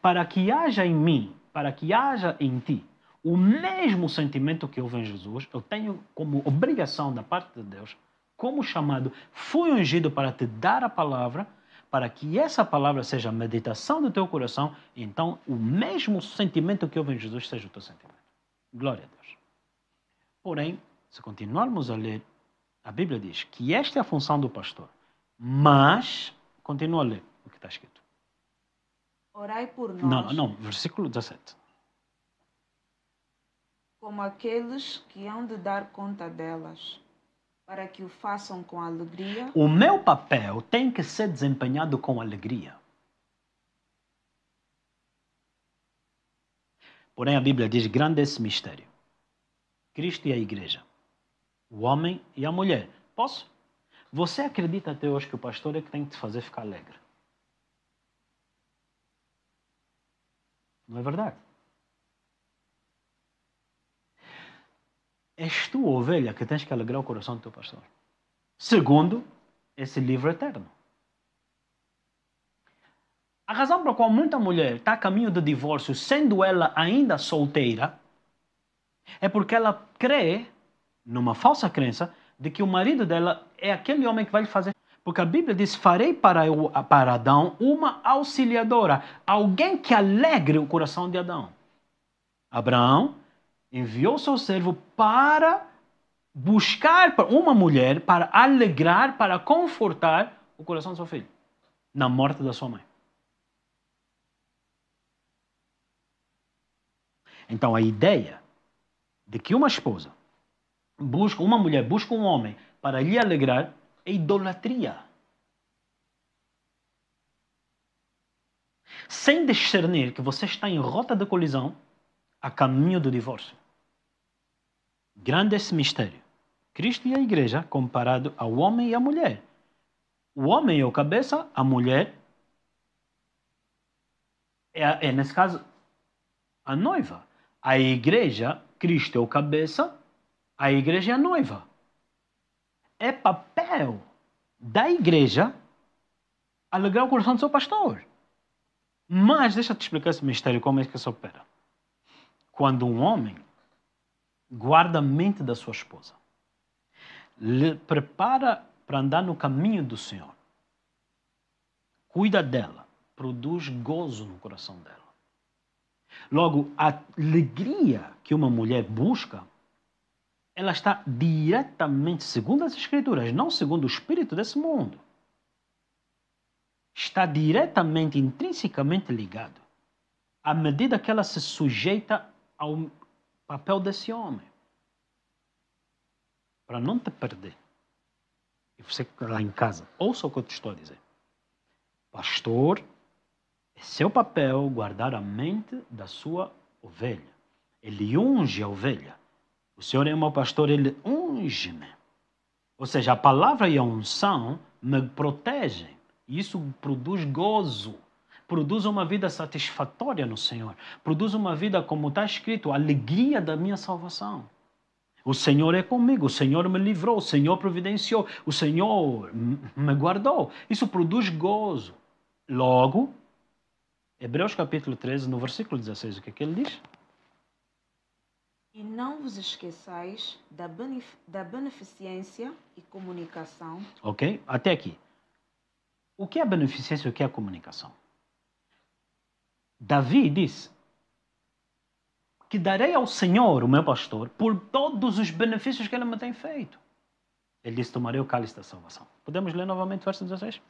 Para que haja em mim, para que haja em ti o mesmo sentimento que houve em Jesus, eu tenho como obrigação da parte de Deus, como chamado, fui ungido para te dar a palavra, para que essa palavra seja a meditação do teu coração, e então o mesmo sentimento que houve em Jesus seja o teu sentimento. Glória a Deus. Porém, se continuarmos a ler, a Bíblia diz que esta é a função do pastor. Mas, continua a ler o que está escrito. Orai por nós. Não, versículo 17. Como aqueles que hão de dar conta delas, para que o façam com alegria. O meu papel tem que ser desempenhado com alegria. Porém, a Bíblia diz, grande é esse mistério. Cristo e a igreja. O homem e a mulher. Posso? Você acredita até hoje que o pastor é que tem que te fazer ficar alegre? Não é verdade? És tu, ovelha, que tens que alegrar o coração do teu pastor. Segundo, esse livro eterno. A razão pela qual muita mulher está a caminho do divórcio, sendo ela ainda solteira, é porque ela crê, numa falsa crença, de que o marido dela é aquele homem que vai lhe fazer. Porque a Bíblia diz, farei para Adão uma auxiliadora, alguém que alegre o coração de Adão. Abraão enviou seu servo para buscar uma mulher, para alegrar, para confortar o coração do seu filho, na morte da sua mãe. Então a ideia de que uma esposa uma mulher busca um homem para lhe alegrar é idolatria. Sem discernir que você está em rota de colisão a caminho do divórcio. Grande esse mistério. Cristo e a igreja comparado ao homem e à mulher. O homem é o cabeça, a mulher nesse caso, a noiva. A igreja, Cristo é o cabeça, a igreja é a noiva. É papel da igreja alegrar o coração do seu pastor. Mas deixa eu te explicar esse mistério, como é que isso opera. Quando um homem guarda a mente da sua esposa, lhe prepara para andar no caminho do Senhor, cuida dela, produz gozo no coração dela. Logo, a alegria que uma mulher busca, ela está diretamente, segundo as Escrituras, não segundo o espírito desse mundo, está diretamente, intrinsecamente ligado à medida que ela se sujeita ao papel desse homem. Para não te perder. E você lá em casa, ouça o que eu te estou a dizer. Pastor, é seu papel guardar a mente da sua ovelha. Ele unge a ovelha. O Senhor é o meu pastor, ele unge-me. Ou seja, a palavra e a unção me protegem. E isso produz gozo. Produz uma vida satisfatória no Senhor. Produz uma vida, como está escrito, a alegria da minha salvação. O Senhor é comigo, o Senhor me livrou, o Senhor providenciou, o Senhor me guardou. Isso produz gozo. Logo, Hebreus capítulo 13, no versículo 16, o que é que ele diz? E não vos esqueçais da beneficência e comunicação. Ok? Até aqui. O que é a beneficência e o que é a comunicação? Davi disse que darei ao Senhor, o meu pastor, por todos os benefícios que ele me tem feito. Ele disse, tomarei o cálice da salvação. Podemos ler novamente o verso 16?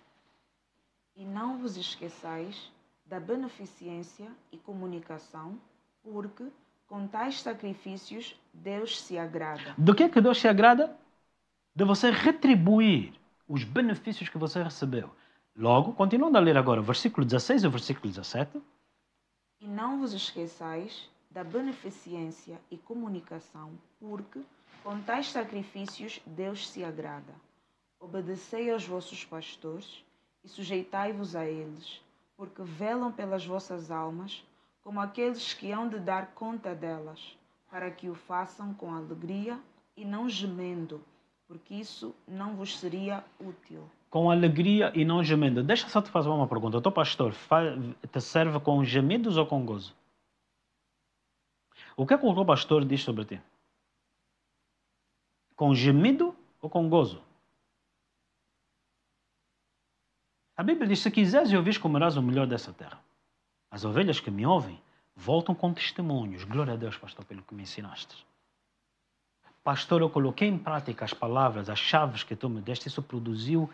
E não vos esqueçais da beneficência e comunicação, porque com tais sacrifícios Deus se agrada. Do que é que Deus se agrada? De você retribuir os benefícios que você recebeu. Logo, continuando a ler agora o versículo 16 e o versículo 17. E não vos esqueçais da beneficência e comunicação, porque com tais sacrifícios Deus se agrada. Obedecei aos vossos pastores e sujeitai-vos a eles, porque velam pelas vossas almas, como aqueles que hão de dar conta delas, para que o façam com alegria e não gemendo, porque isso não vos seria útil. Com alegria e não gemendo. Deixa só te fazer uma pergunta. O teu pastor te serve com gemidos ou com gozo? O que é que o teu pastor diz sobre ti? Com gemido ou com gozo? A Bíblia diz, se quiseres e ouvires, comerás o melhor dessa terra. As ovelhas que me ouvem voltam com testemunhos. Glória a Deus, pastor, pelo que me ensinaste. Pastor, eu coloquei em prática as palavras, as chaves que tu me deste. Isso produziu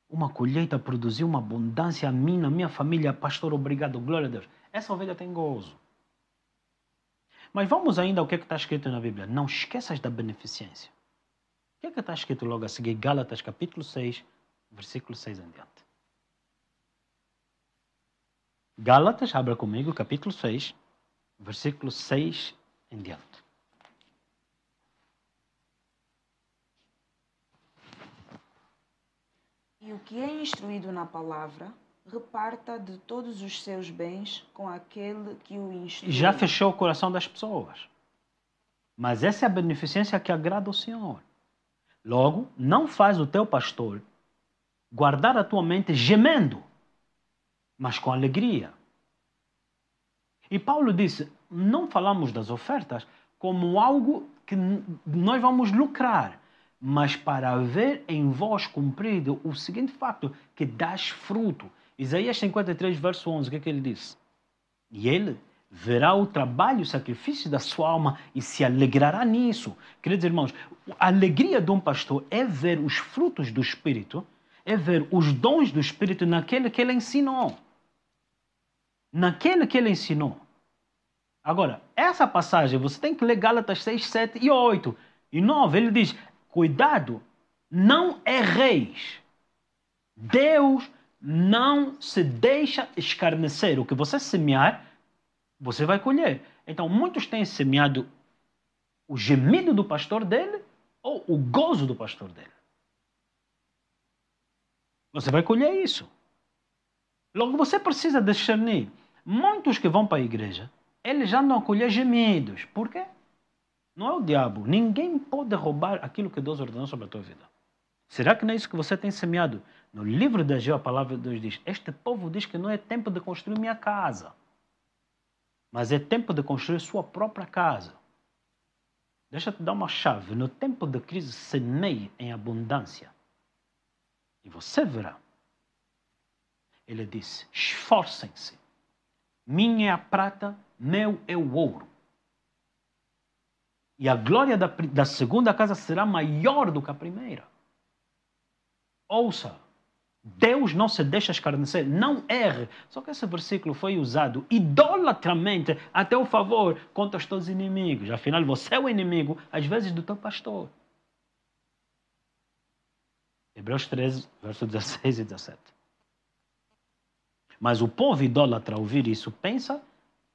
uma colheita, produziu uma abundância a mim, na minha família. Pastor, obrigado, glória a Deus. Essa ovelha tem gozo. Mas vamos ainda ao que está escrito na Bíblia. Não esqueças da beneficência. O que é que está escrito logo a seguir? Gálatas capítulo 6, versículo 6 em diante. Gálatas, abra comigo, capítulo 6, versículo 6 em diante. E o que é instruído na palavra, reparta de todos os seus bens com aquele que o instrui. Já fechou o coração das pessoas. Mas essa é a beneficência que agrada ao Senhor. Logo, não faz o teu pastor guardar a tua mente gemendo, mas com alegria. E Paulo disse, não falamos das ofertas como algo que nós vamos lucrar, mas para haver em vós cumprido o seguinte facto, que dás fruto. Isaías 53, verso 11, o que é que ele disse? E ele verá o trabalho e o sacrifício da sua alma e se alegrará nisso. Queridos irmãos, a alegria de um pastor é ver os frutos do Espírito, é ver os dons do Espírito naquele que ele ensinou. Naquele que ele ensinou. Agora, essa passagem, você tem que ler Gálatas 6, 7 e 8 e 9. Ele diz, cuidado não erreis. Deus não se deixa escarnecer. O que você semear, você vai colher. Então, muitos têm semeado o gemido do pastor dele ou o gozo do pastor dele. Você vai colher isso. Logo, você precisa discernir. Muitos que vão para a igreja, eles já não colher gemidos. Por quê? Não é o diabo. Ninguém pode roubar aquilo que Deus ordenou sobre a tua vida. Será que não é isso que você tem semeado? No livro de Ageu, a palavra de Deus diz: este povo diz que não é tempo de construir minha casa, mas é tempo de construir sua própria casa. Deixa eu te dar uma chave. No tempo de crise, semeie em abundância. E você verá. Ele disse: esforcem-se. Minha é a prata, meu é o ouro. E a glória da segunda casa será maior do que a primeira. Ouça, Deus não se deixa escarnecer, não erre. Só que esse versículo foi usado idolatramente até o favor contra os teus inimigos. Afinal, você é o inimigo, às vezes, do teu pastor. Hebreus 13, versos 16 e 17. Mas o povo idólatra, ao ouvir isso, pensa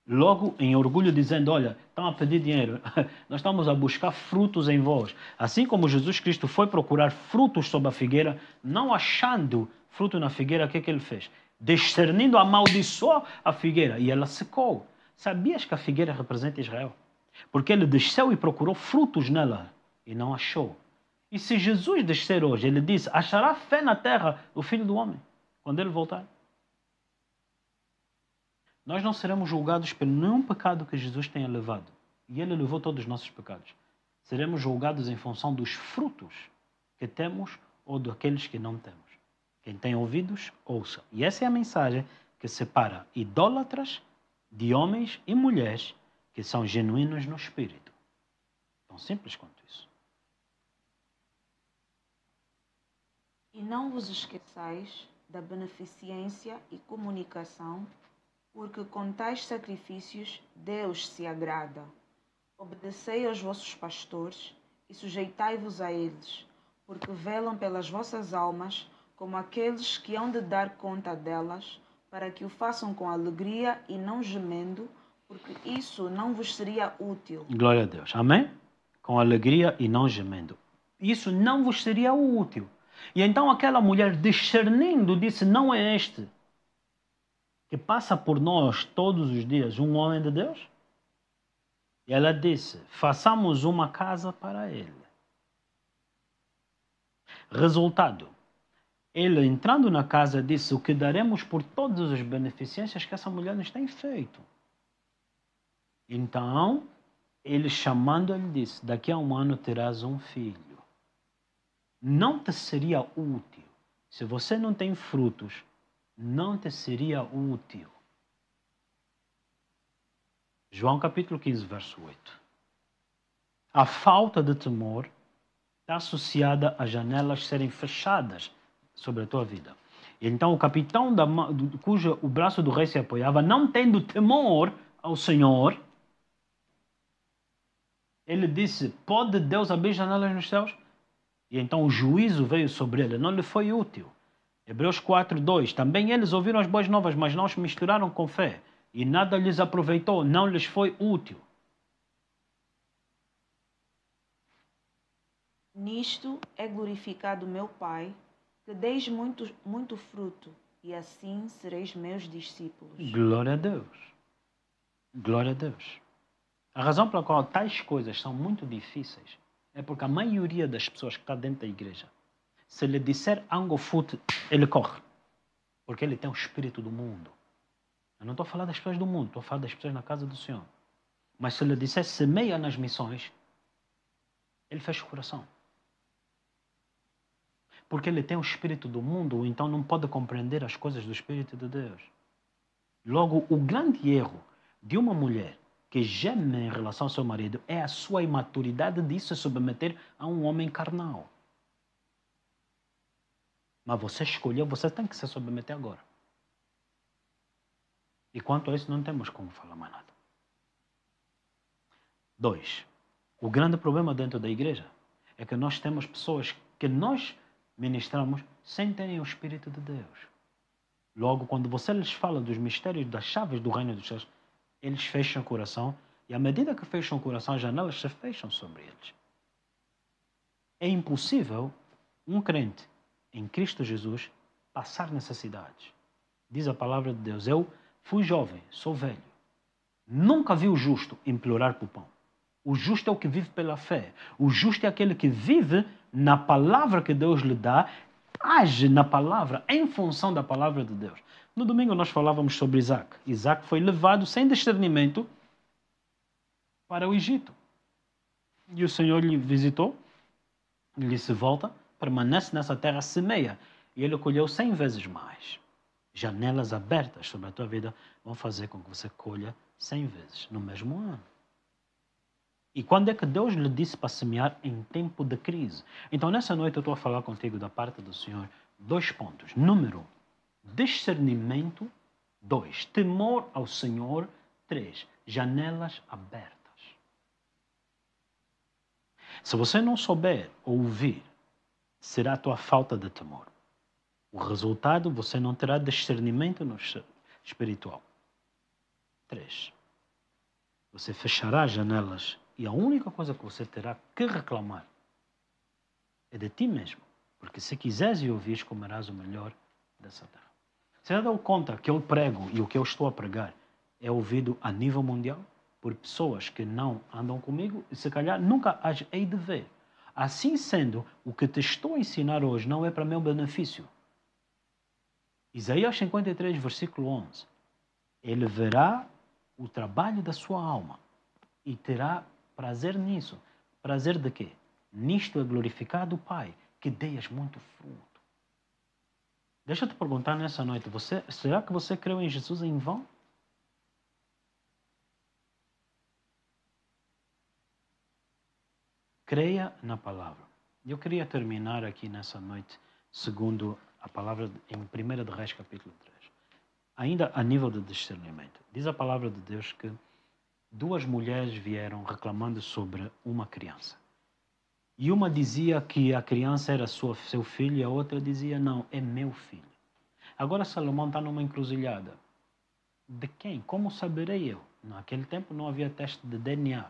logo em orgulho, dizendo: olha, estão a pedir dinheiro, nós estamos a buscar frutos em vós. Assim como Jesus Cristo foi procurar frutos sobre a figueira, não achando fruto na figueira, o que ele fez? Discernindo, amaldiçoou a figueira e ela secou. Sabias que a figueira representa Israel? Porque ele desceu e procurou frutos nela e não achou. E se Jesus descer hoje, ele disse: achará fé na terra o Filho do Homem, quando ele voltar? Nós não seremos julgados pelo nenhum pecado que Jesus tenha levado. E ele levou todos os nossos pecados. Seremos julgados em função dos frutos que temos ou daqueles que não temos. Quem tem ouvidos, ouça. E essa é a mensagem que separa idólatras de homens e mulheres que são genuínos no espírito. Tão simples quanto isso. E não vos esqueçais da beneficência e comunicação, porque com tais sacrifícios Deus se agrada. Obedecei aos vossos pastores e sujeitai-vos a eles, porque velam pelas vossas almas como aqueles que hão de dar conta delas, para que o façam com alegria e não gemendo, porque isso não vos seria útil. Glória a Deus. Amém? Com alegria e não gemendo. Isso não vos seria útil. E então aquela mulher, discernindo, disse: não é este que passa por nós todos os dias um homem de Deus? E ela disse: façamos uma casa para ele. Resultado: ele, entrando na casa, disse: o que daremos por todas as beneficências que essa mulher nos tem feito? Então, ele, chamando-lhe, disse: daqui a um ano terás um filho. Não te seria útil. Se você não tem frutos, não te seria útil. João capítulo 15, verso 8. A falta de temor está associada a janelas serem fechadas sobre a tua vida. Então o capitão cujo o braço do rei se apoiava, não tendo temor ao Senhor, ele disse: pode Deus abrir janelas nos céus? E então o juízo veio sobre ele, não lhe foi útil. Hebreus 4, 2. Também eles ouviram as boas novas, mas não se misturaram com fé. E nada lhes aproveitou, não lhes foi útil. Nisto é glorificado meu Pai, que deis muito fruto, e assim sereis meus discípulos. Glória a Deus. Glória a Deus. A razão pela qual tais coisas são muito difíceis é porque a maioria das pessoas que está dentro da igreja, se lhe disser angofute, ele corre. Porque ele tem o espírito do mundo. Eu não estou a falar das pessoas do mundo, estou a falar das pessoas na casa do Senhor. Mas se lhe disser semeia nas missões, ele fecha o coração. Porque ele tem o espírito do mundo, então não pode compreender as coisas do Espírito de Deus. Logo, o grande erro de uma mulher que geme em relação ao seu marido é a sua imaturidade de se submeter a um homem carnal. Mas você escolheu, você tem que se submeter agora. E quanto a isso, não temos como falar mais nada. 2. O grande problema dentro da igreja é que nós temos pessoas que nós ministramos sem terem o Espírito de Deus. Logo, quando você lhes fala dos mistérios, das chaves do reino dos céus, eles fecham o coração e à medida que fecham o coração, as janelas se fecham sobre eles. É impossível um crente em Cristo Jesus passar necessidades. Diz a palavra de Deus, eu fui jovem, sou velho. Nunca vi o justo implorar por pão. O justo é o que vive pela fé. O justo é aquele que vive na palavra que Deus lhe dá, age na palavra, em função da palavra de Deus. No domingo nós falávamos sobre Isaac. Isaac foi levado sem discernimento para o Egito. E o Senhor lhe visitou, lhe disse, volta, permanece nessa terra, semeia. E ele colheu 100 vezes mais. Janelas abertas sobre a tua vida vão fazer com que você colha 100 vezes no mesmo ano. E quando é que Deus lhe disse para semear? Em tempo de crise. Então, nessa noite eu estou a falar contigo da parte do Senhor 2 pontos. Número 1, discernimento. 2, temor ao Senhor. 3, janelas abertas. Se você não souber ouvir, será a tua falta de temor. O resultado, você não terá discernimento no espiritual. 3, você fechará as janelas e a única coisa que você terá que reclamar é de ti mesmo. Porque se quiseres e ouvires, comerás o melhor dessa terra. Você já deu conta que eu prego e o que eu estou a pregar é ouvido a nível mundial por pessoas que não andam comigo e se calhar nunca as hei de ver. Assim sendo, o que te estou a ensinar hoje não é para meu benefício. Isaías 53, versículo 11. Ele verá o trabalho da sua alma e terá prazer nisso. Prazer de quê? Nisto é glorificado o Pai, que deias muito fruto. Deixa eu te perguntar nessa noite, será que você creu em Jesus em vão? Creia na palavra. Eu queria terminar aqui nessa noite, segundo a palavra em 1 de Reis, capítulo 3. Ainda a nível de discernimento. Diz a palavra de Deus que 2 mulheres vieram reclamando sobre uma criança. E uma dizia que a criança era seu filho e a outra dizia, não, é meu filho. Agora Salomão está numa encruzilhada. De quem? Como saberei eu? Naquele tempo não havia teste de DNA.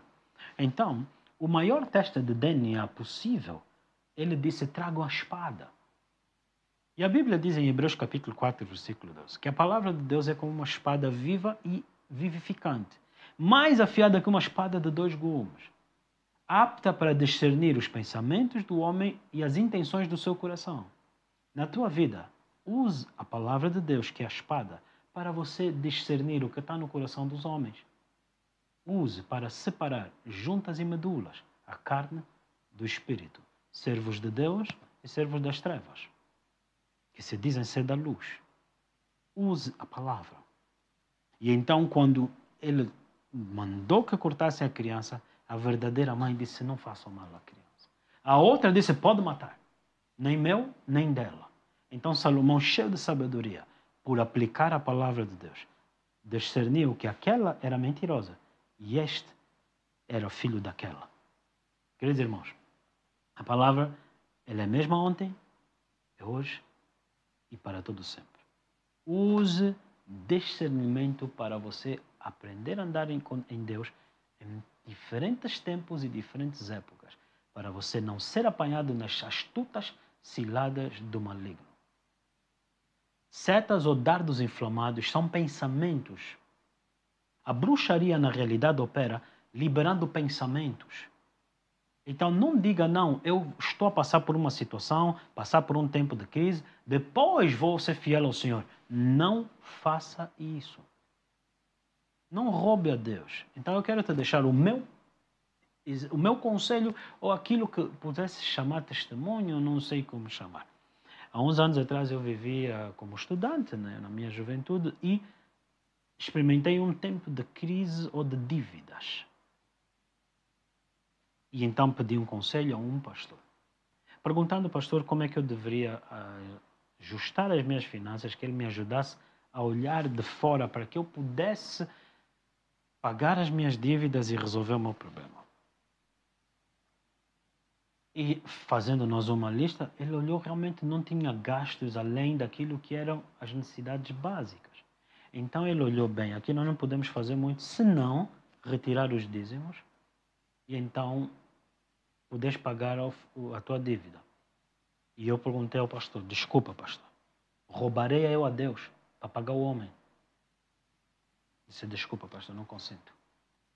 Então, o maior teste de DNA possível, ele disse, tragam a espada. E a Bíblia diz em Hebreus capítulo 4, versículo 12, que a palavra de Deus é como uma espada viva e vivificante, mais afiada que uma espada de 2 gumes, apta para discernir os pensamentos do homem e as intenções do seu coração. Na tua vida, use a palavra de Deus, que é a espada, para você discernir o que está no coração dos homens. Use para separar juntas e medulas a carne do espírito, servos de Deus e servos das trevas, que se dizem ser da luz. Use a palavra. E então, quando ele mandou que cortassem a criança, a verdadeira mãe disse, não façam mal à criança. A outra disse, pode matar. Nem meu, nem dela. Então Salomão, cheio de sabedoria, por aplicar a palavra de Deus, discerniu que aquela era mentirosa e este era o filho daquela. Queridos irmãos, a palavra, ela é a mesma ontem, é hoje e para todo sempre. Use discernimento para você aprender a andar em Deus em diferentes tempos e diferentes épocas, para você não ser apanhado nas astutas ciladas do maligno. Setas ou dardos inflamados são pensamentos. A bruxaria, na realidade, opera liberando pensamentos. Então, não diga, não, eu estou a passar por uma situação, passar por um tempo de crise, depois vou ser fiel ao Senhor. Não faça isso. Não roube a Deus. Então, eu quero te deixar o meu conselho, ou aquilo que pudesse chamar testemunho, não sei como chamar. Há uns anos atrás eu vivia como estudante, né, na minha juventude, e experimentei um tempo de crise ou de dívidas. E então pedi um conselho a um pastor, perguntando ao pastor como é que eu deveria ajustar as minhas finanças, que ele me ajudasse a olhar de fora para que eu pudesse pagar as minhas dívidas e resolver o meu problema. E fazendo nós uma lista, ele olhou realmente não tinha gastos além daquilo que eram as necessidades básicas. Então ele olhou bem, aqui nós não podemos fazer muito, senão retirar os dízimos e então podes pagar a tua dívida. E eu perguntei ao pastor, desculpa pastor, roubarei eu a Deus para pagar o homem? Disse, desculpa pastor, não consinto.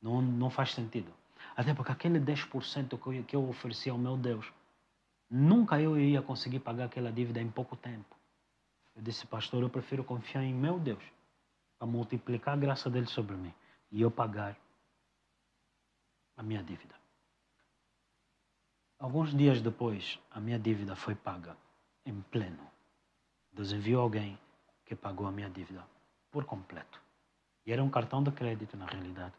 Não faz sentido. Até porque aquele 10% que eu ofereci ao meu Deus, nunca eu ia conseguir pagar aquela dívida em pouco tempo. Eu disse, pastor, eu prefiro confiar em meu Deus para multiplicar a graça dele sobre mim e eu pagar a minha dívida. Alguns dias depois, a minha dívida foi paga em pleno. Deus enviou alguém que pagou a minha dívida por completo. E era um cartão de crédito, na realidade,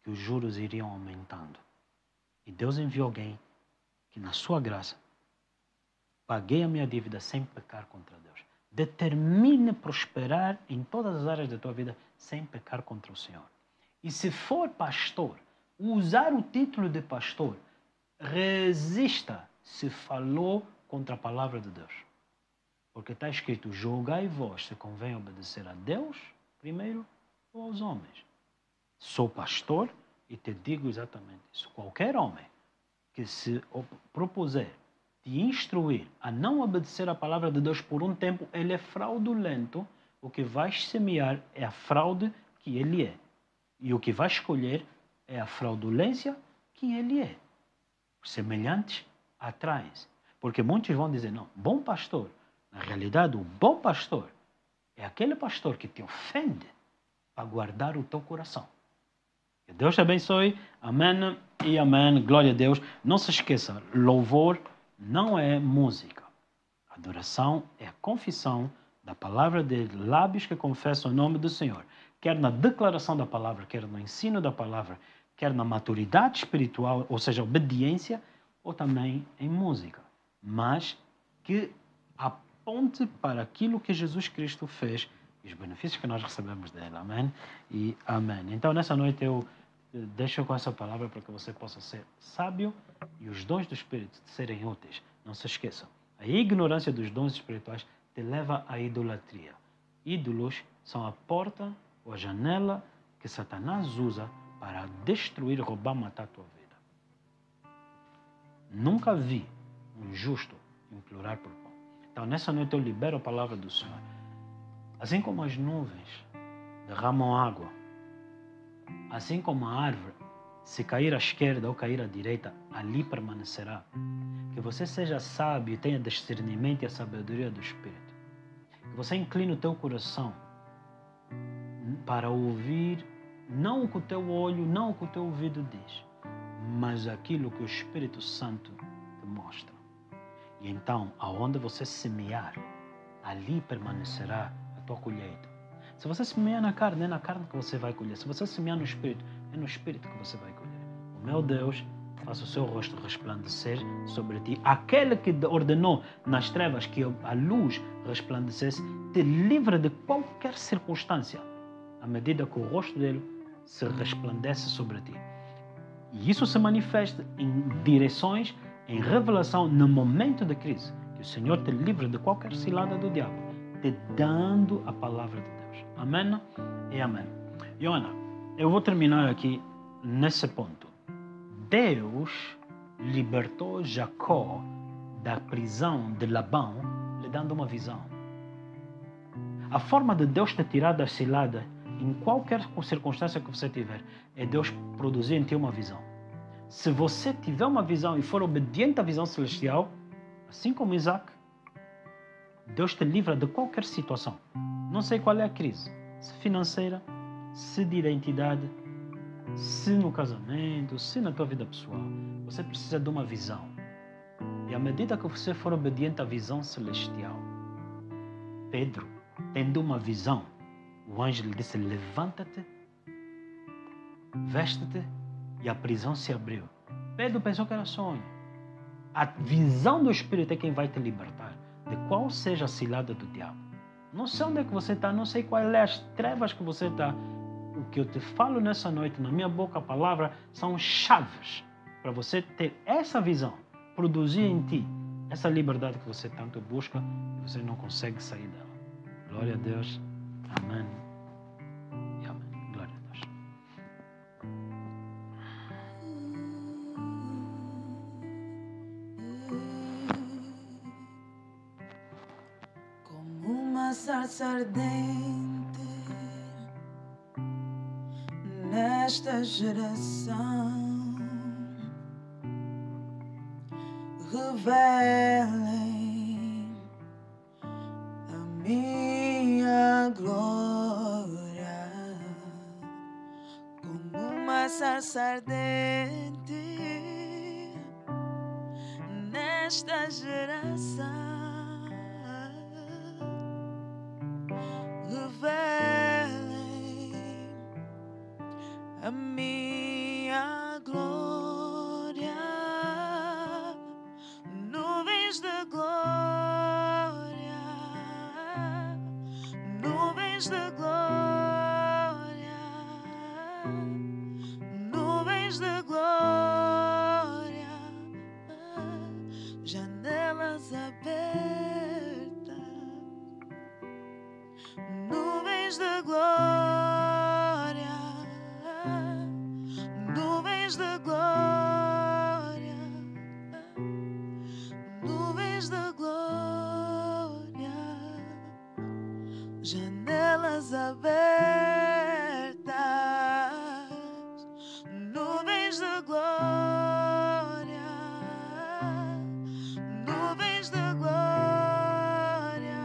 que os juros iriam aumentando. E Deus enviou alguém que, na sua graça, paguei a minha dívida sem pecar contra Deus. Determine prosperar em todas as áreas da tua vida sem pecar contra o Senhor. E se for pastor, usar o título de pastor, resista se falou contra a palavra de Deus. Porque está escrito, julgai vós se convém obedecer a Deus primeiro ou aos homens. Sou pastor e te digo exatamente isso. Qualquer homem que se propuser te instruir a não obedecer a palavra de Deus por um tempo, ele é fraudulento. O que vais semear é a fraude que ele é. E o que vais escolher é a fraudulência que ele é. Semelhantes atraem-se. Porque muitos vão dizer, não, bom pastor. Na realidade, o bom pastor é aquele pastor que te ofende para guardar o teu coração. Que Deus te abençoe. Amém e amém. Glória a Deus. Não se esqueça, louvor não é música. Adoração é a confissão da palavra de lábios que confessam o nome do Senhor. Quer na declaração da palavra, quer no ensino da palavra, quer na maturidade espiritual, ou seja, obediência, ou também em música. Mas que aponte para aquilo que Jesus Cristo fez e os benefícios que nós recebemos dele. Amém e amém. Então, nessa noite eu deixo com essa palavra para que você possa ser sábio e os dons do Espírito te serem úteis. Não se esqueçam. A ignorância dos dons espirituais te leva à idolatria. Ídolos são a porta ou a janela que Satanás usa para destruir, roubar, matar a tua vida. Nunca vi um justo implorar por pão. Então, nessa noite eu libero a palavra do Senhor. Assim como as nuvens derramam água, assim como a árvore, se cair à esquerda ou cair à direita, ali permanecerá. Que você seja sábio e tenha discernimento e a sabedoria do Espírito. Que você incline o teu coração para ouvir não o que o teu olho, não o que o teu ouvido diz, mas aquilo que o Espírito Santo te mostra. E então, aonde você semear, ali permanecerá a tua colheita. Se você semear na carne, é na carne que você vai colher. Se você semear no Espírito, é no Espírito que você vai colher. O meu Deus faça o seu rosto resplandecer sobre ti. Aquele que ordenou nas trevas que a luz resplandecesse, te livra de qualquer circunstância, à medida que o rosto dele se resplandece sobre ti. E isso se manifesta em direções, em revelação, no momento de crise. Que o Senhor te livre de qualquer cilada do diabo, te dando a palavra de Deus. Amém e amém. Joana, eu vou terminar aqui nesse ponto. Deus libertou Jacó da prisão de Labão, lhe dando uma visão. A forma de Deus te tirar da cilada, em qualquer circunstância que você tiver, é Deus produzir em ti uma visão. Se você tiver uma visão e for obediente à visão celestial, assim como Isaac, Deus te livra de qualquer situação. Não sei qual é a crise, se financeira, se de identidade, se no casamento, se na tua vida pessoal. Você precisa de uma visão. E à medida que você for obediente à visão celestial, Pedro, tendo uma visão, o anjo lhe disse, levanta-te, veste-te, e a prisão se abriu. Pedro pensou que era sonho. A visão do Espírito é quem vai te libertar de qual seja a cilada do diabo. Não sei onde é que você está, não sei quais é as trevas que você está. O que eu te falo nessa noite, na minha boca, a palavra, são chaves para você ter essa visão, produzir em ti essa liberdade que você tanto busca e você não consegue sair dela. Glória a Deus. Amém. E amém. Glória a Deus. Como uma sarça ardente nesta geração, revelem a minha glória. Como uma sarça ardente nesta geração, revelem a minha glória. Nuvens de glória, nuvens de glória, nuvens de glória, janelas abertas, nuvens de glória, nuvens de glória, nuvens de glória, janelas abertas, nuvens de glória, nuvens de glória,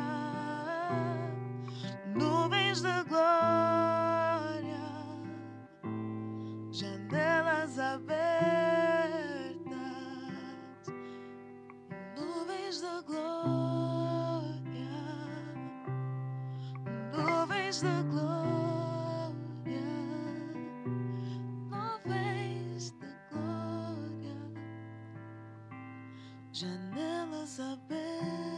nuvens de glória, janelas abertas, nuvens de glória, nuvens de glória, nuvens de glória, janelas abertas.